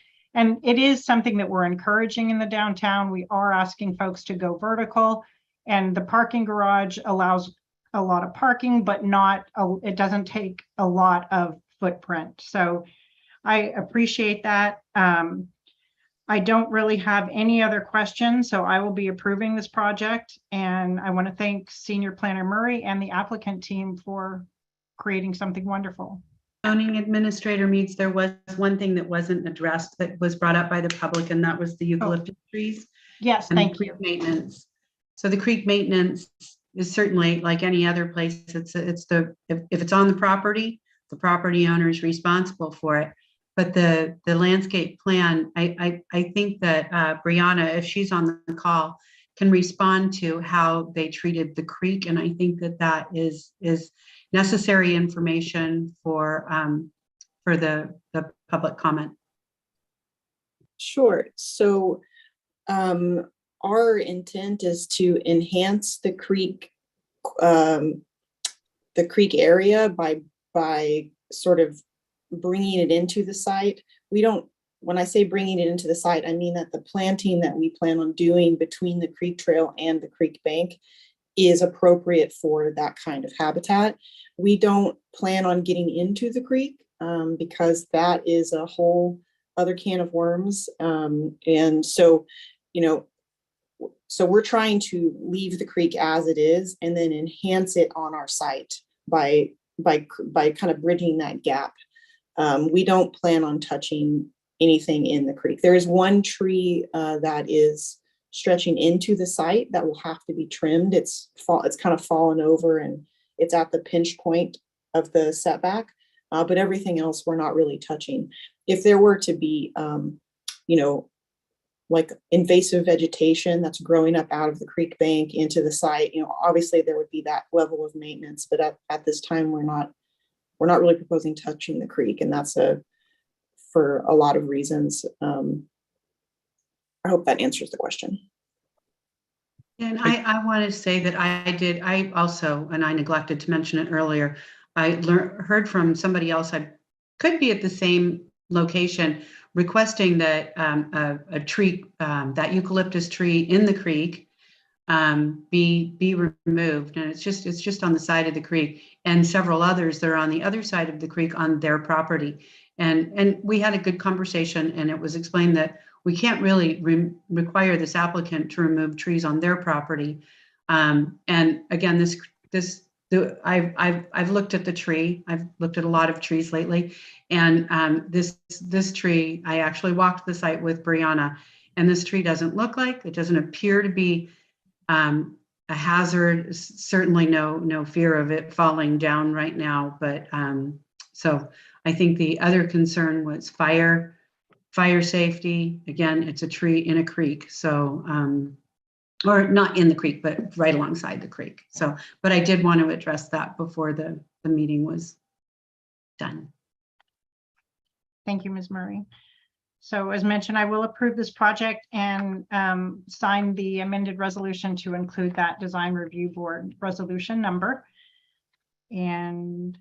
it is something that we're encouraging in the downtown. We are asking folks to go vertical, and the parking garage allows a lot of parking, but it doesn't take a lot of footprint. So I appreciate that. I don't really have any other questions, so I will be approving this project. And I want to thank Senior Planner Murray and the applicant team for creating something wonderful. Zoning administrator meets, there was one thing that wasn't addressed that was brought up by the public, and that was the eucalyptus trees. Yes, and thank creek you. Maintenance. So the creek maintenance is certainly like any other place. If it's on the property owner is responsible for it. But the landscape plan, I think that Brianna, if she's on the call, can respond to how they treated the creek, and I think that is necessary information for the public comment. Sure. So our intent is to enhance the creek area by sort of bringing it into the site. When I say bringing it into the site, I mean that the planting that we plan on doing between the creek trail and the creek bank is appropriate for that kind of habitat. We don't plan on getting into the creek because that is a whole other can of worms. And so, you know, so we're trying to leave the creek as it is and then enhance it on our site by kind of bridging that gap. We don't plan on touching anything in the creek. There is one tree that is stretching into the site that will have to be trimmed. It's kind of fallen over and it's at the pinch point of the setback, but everything else we're not really touching. If there were to be, you know, like invasive vegetation that's growing up out of the creek bank into the site, you know, obviously there would be that level of maintenance, but at this time we're not really proposing touching the creek, and that's for a lot of reasons. I hope that answers the question. And I want to say that I also, and I neglected to mention it earlier, I heard from somebody else, I could be at the same location, requesting that a tree, that eucalyptus tree in the creek be removed. And it's just on the side of the creek, and several others that are on the other side of the creek on their property. And we had a good conversation, and it was explained that we can't really require this applicant to remove trees on their property. And again, I've looked at the tree. I've looked at a lot of trees lately, and this tree, I actually walked the site with Brianna, and this tree doesn't appear to be a hazard. Certainly no fear of it falling down right now. But so I think the other concern was fire safety. Again, it's a tree in a creek, so or not in the creek, but right alongside the creek. So, but I did want to address that before the meeting was done. Thank you, Ms. Murray. So as mentioned, I will approve this project and sign the amended resolution to include that design review board resolution number. And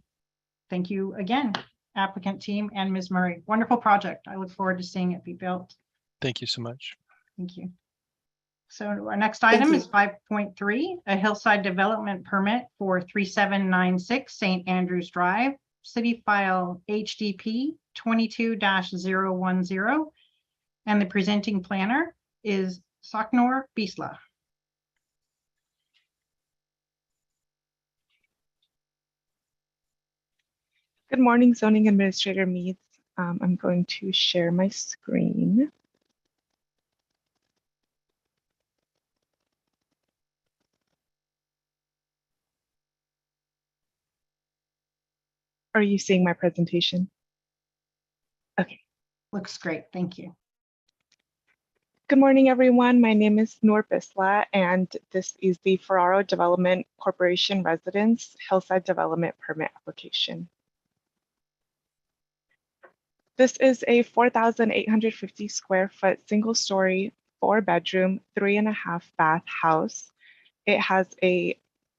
thank you again. applicant team, and Ms. Murray. Wonderful project. I look forward to seeing it be built. Thank you so much. Thank you. So our next item you. is 5.3, a hillside development permit for 3796 St. Andrews Drive, city file HDP 22-010. And the presenting planner is Saknor Bisla. Good morning, Zoning Administrator Meads. I'm going to share my screen. Are you seeing my presentation? Okay. Looks great. Thank you. Good morning, everyone. My name is Noor Bisla, and this is the Ferraro Development Corporation Residence Hillside Development Permit application. This is a 4,850 square foot single story, 4-bedroom, 3.5 bath house. It has a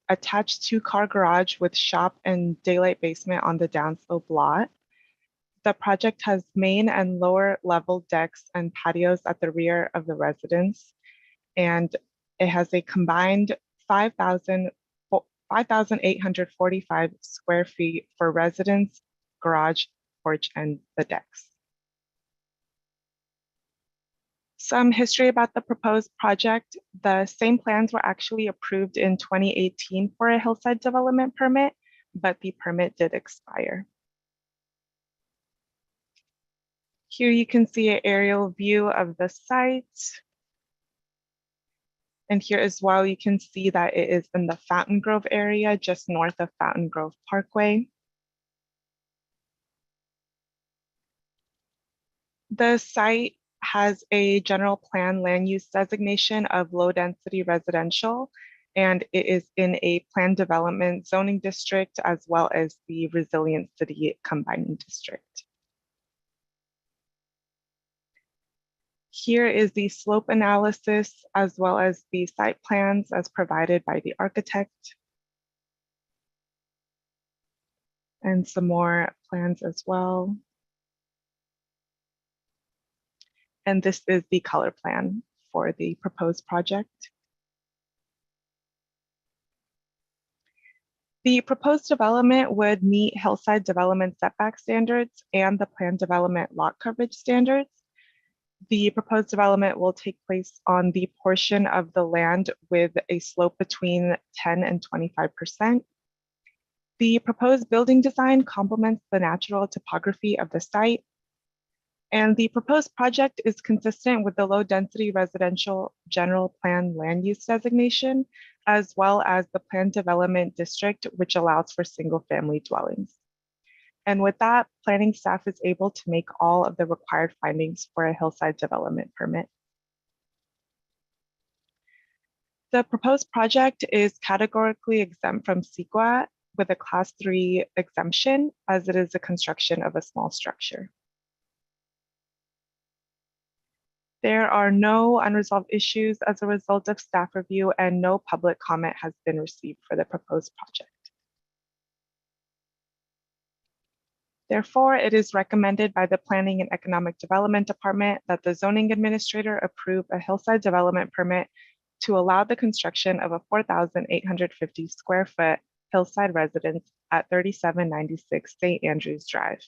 attached 2-car garage with shop and daylight basement on the downslope lot. The project has main and lower level decks and patios at the rear of the residence. And it has a combined 5,845 square feet for residence, garage, porch, and the decks. Some history about the proposed project. The same plans were actually approved in 2018 for a hillside development permit, but the permit did expire. Here you can see an aerial view of the site. And here as well, you can see that it is in the Fountain Grove area, just north of Fountain Grove Parkway. The site has a general plan land use designation of low density residential, and it is in a planned development zoning district as well as the resilient city combining district. Here is the slope analysis as well as the site plans as provided by the architect. And some more plans as well. And this is the color plan for the proposed project. The proposed development would meet Hillside development setback standards and the planned development lot coverage standards. The proposed development will take place on the portion of the land with a slope between 10 and 25%. The proposed building design complements the natural topography of the site. And the proposed project is consistent with the low density residential general plan land use designation, as well as the planned development district, which allows for single family dwellings. And with that, planning staff is able to make all of the required findings for a hillside development permit. The proposed project is categorically exempt from CEQA with a class 3 exemption, as it is a construction of a small structure. There are no unresolved issues as a result of staff review, and no public comment has been received for the proposed project. Therefore, it is recommended by the Planning and Economic Development Department that the zoning administrator approve a hillside development permit to allow the construction of a 4,850 square foot hillside residence at 3796 St. Andrews Drive.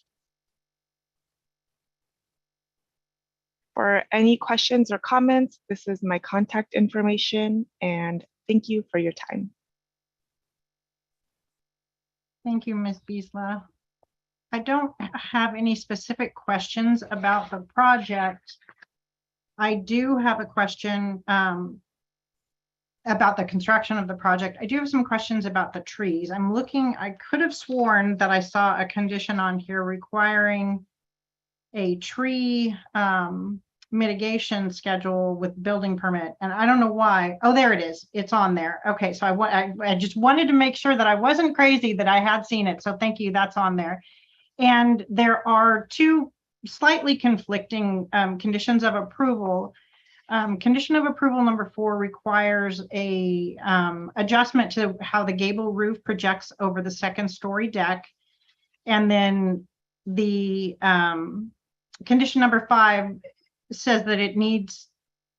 For any questions or comments, this is my contact information, and thank you for your time. Thank you, Ms. Bisla. I don't have any specific questions about the project. I do have a question about the construction of the project. I do have some questions about the trees. I'm looking, I could have sworn that I saw a condition on here requiring a tree mitigation schedule with building permit, and I don't know why. Oh, there it is. It's on there. Okay, so I just wanted to make sure that I wasn't crazy, that I had seen it. So thank you. That's on there. And there are two slightly conflicting conditions of approval. Condition of approval number 4 requires a adjustment to how the gable roof projects over the second story deck. And then the condition number 5 says that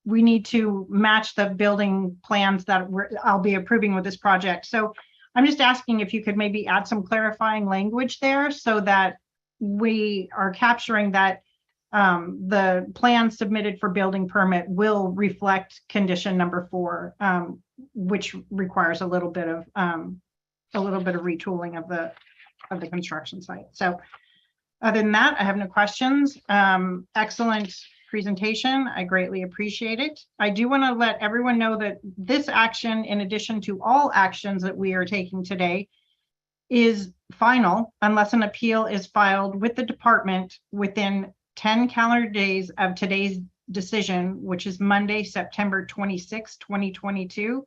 we need to match the building plans that I'll be approving with this project. So I'm just asking if you could maybe add some clarifying language there so that we are capturing that the plan submitted for building permit will reflect condition number 4, which requires a little bit of retooling of the construction site. So other than that, I have no questions. Excellent presentation. I greatly appreciate it. I do want to let everyone know that this action, in addition to all actions that we are taking today, is final unless an appeal is filed with the department within 10 calendar days of today's decision, which is Monday, September 26, 2022.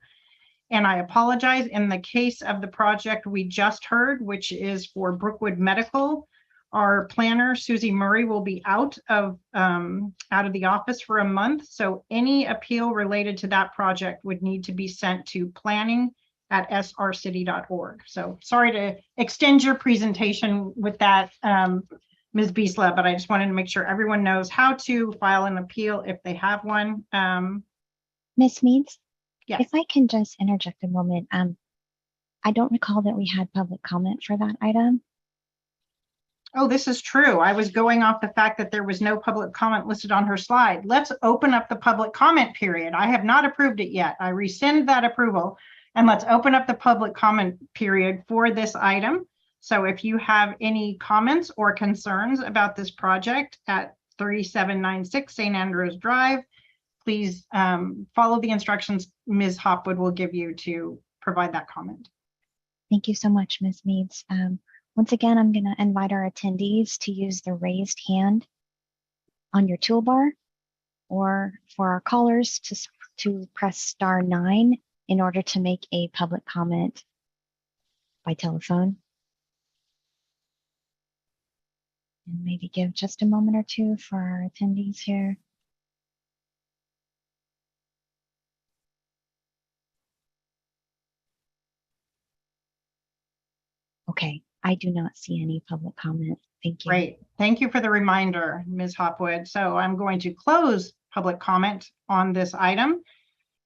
And I apologize, in the case of the project we just heard, which is for Brookwood Medical, our planner, Susie Murray, will be out of the office for a month. So any appeal related to that project would need to be sent to planning@srcity.org. So sorry to extend your presentation with that, Ms. Biesla, but I just wanted to make sure everyone knows how to file an appeal if they have one. Ms. Meads? Yes. If I can just interject a moment. I don't recall that we had public comment for that item. Oh, this is true. I was going off the fact that there was no public comment listed on her slide. Let's open up the public comment period. I have not approved it yet. I rescind that approval, and let's open up the public comment period for this item. So if you have any comments or concerns about this project at 3796 St. Andrews Drive, please follow the instructions Ms. Hopwood will give you to provide that comment. Thank you so much, Ms. Meads. Once again, I'm going to invite our attendees to use the raised hand on your toolbar, or for our callers to press *9 in order to make a public comment by telephone. And maybe give just a moment or two for our attendees here. Okay, I do not see any public comment. Thank you. Great. Thank you for the reminder, Ms. Hopwood. So I'm going to close public comment on this item,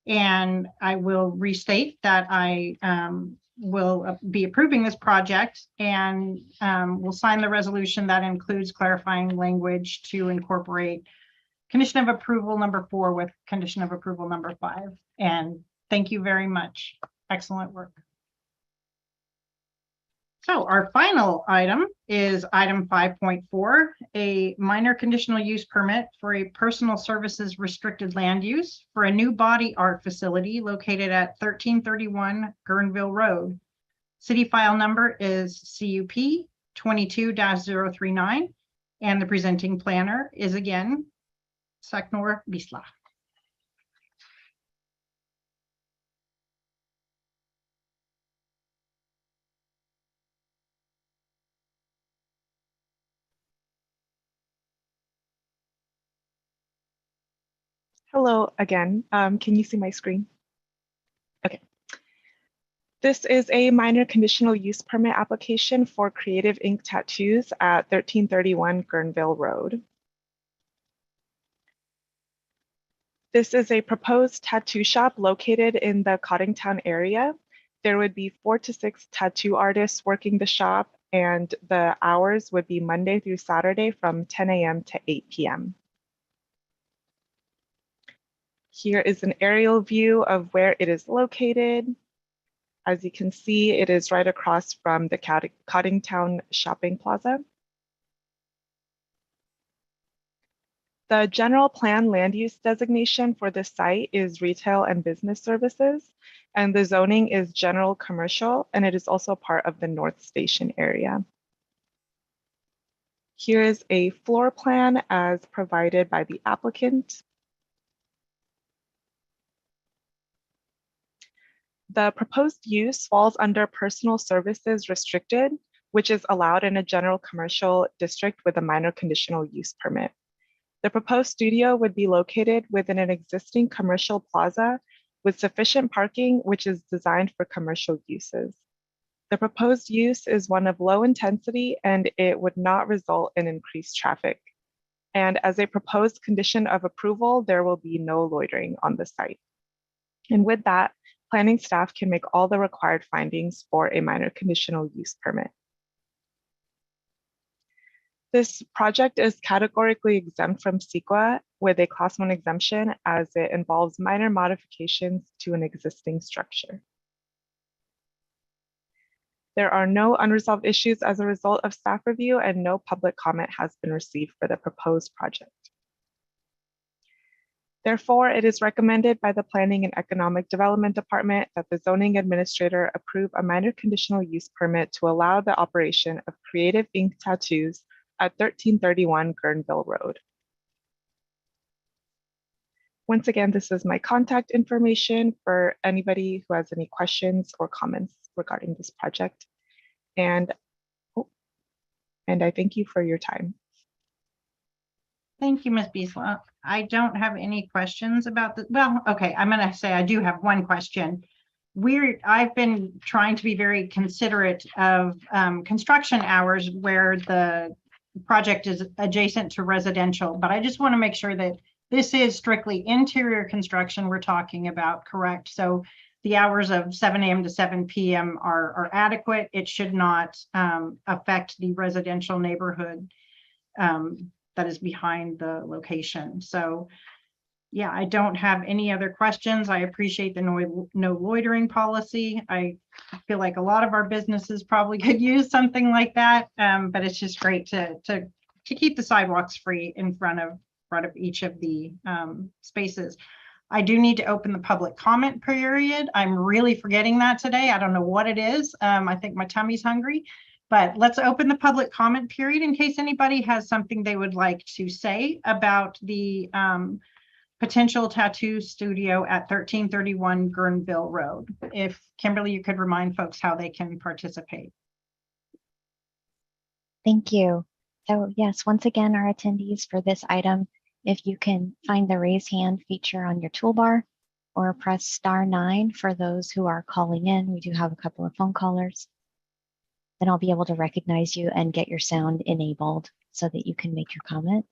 and I will restate that I will be approving this project, and will sign the resolution that includes clarifying language to incorporate condition of approval number 4 with condition of approval number 5. And thank you very much. Excellent work. So our final item is item 5.4, a minor conditional use permit for a personal services restricted land use for a new body art facility located at 1331 Gernville Road. City file number is CUP 22-039, and the presenting planner is again Saknor Biesla. Hello again. Can you see my screen? Okay. This is a minor conditional use permit application for Creative Ink Tattoos at 1331 Gernville Road. This is a proposed tattoo shop located in the Cottingtown area. There would be 4 to 6 tattoo artists working the shop, and the hours would be Monday through Saturday from 10 a.m. to 8 p.m. Here is an aerial view of where it is located. As you can see, it is right across from the Cottingtown Shopping Plaza. The general plan land use designation for this site is retail and business services, and the zoning is general commercial, and it is also part of the North Station area. Here is a floor plan as provided by the applicant. The proposed use falls under personal services restricted, which is allowed in a general commercial district with a minor conditional use permit. The proposed studio would be located within an existing commercial plaza with sufficient parking, which is designed for commercial uses. The proposed use is one of low intensity and it would not result in increased traffic. And as a proposed condition of approval, there will be no loitering on the site. And with that, planning staff can make all the required findings for a minor conditional use permit. This project is categorically exempt from CEQA with a Class 1 exemption as it involves minor modifications to an existing structure. There are no unresolved issues as a result of staff review and no public comment has been received for the proposed project. Therefore, it is recommended by the Planning and Economic Development Department that the zoning administrator approve a minor conditional use permit to allow the operation of Creative Ink Tattoos at 1331 Gernville Road. Once again, this is my contact information for anybody who has any questions or comments regarding this project. And I thank you for your time. Thank you, Ms. Biesla. I don't have any questions about the, well, okay, I'm gonna say I do have one question. I've been trying to be very considerate of construction hours where the project is adjacent to residential, but I just want to make sure that this is strictly interior construction we're talking about, correct? So the hours of 7 a.m. to 7 p.m. are adequate. It should not affect the residential neighborhood that is behind the location. So yeah, I don't have any other questions. I appreciate the no loitering policy. I feel like a lot of our businesses probably could use something like that, but it's just great to keep the sidewalks free in front of each of the spaces. I do need to open the public comment period. I'm really forgetting that today. I don't know what it is. I think my tummy's hungry, but let's open the public comment period in case anybody has something they would like to say about the potential tattoo studio at 1331 Gernville Road. If Kimberly, you could remind folks how they can participate. Thank you. So yes, once again, our attendees for this item, if you can find the raise hand feature on your toolbar or press *9 for those who are calling in. We do have a couple of phone callers. Then I'll be able to recognize you and get your sound enabled so that you can make your comment.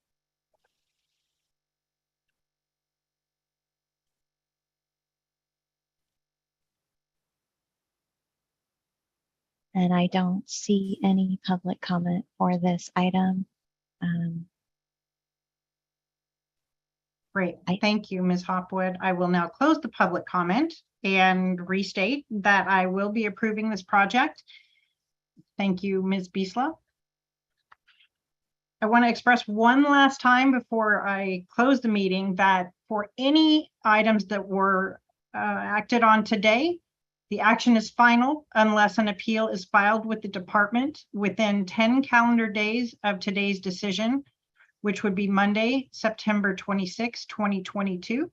And I don't see any public comment for this item. Great, thank you, Ms. Hopwood. I will now close the public comment and restate that I will be approving this project. Thank you, Ms. Biesla. I want to express one last time before I close the meeting that for any items that were acted on today, the action is final unless an appeal is filed with the department within 10 calendar days of today's decision, which would be Monday, September 26, 2022.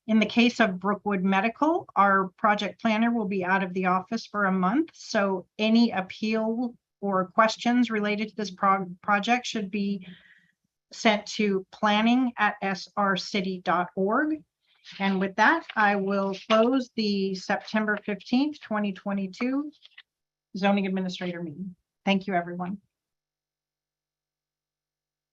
In the case of Brookwood Medical, our project planner will be out of the office for a month, so any appeal or questions related to this project should be sent to planning@srcity.org. And with that, I will close the September 15th, 2022 zoning administrator meeting. Thank you, everyone.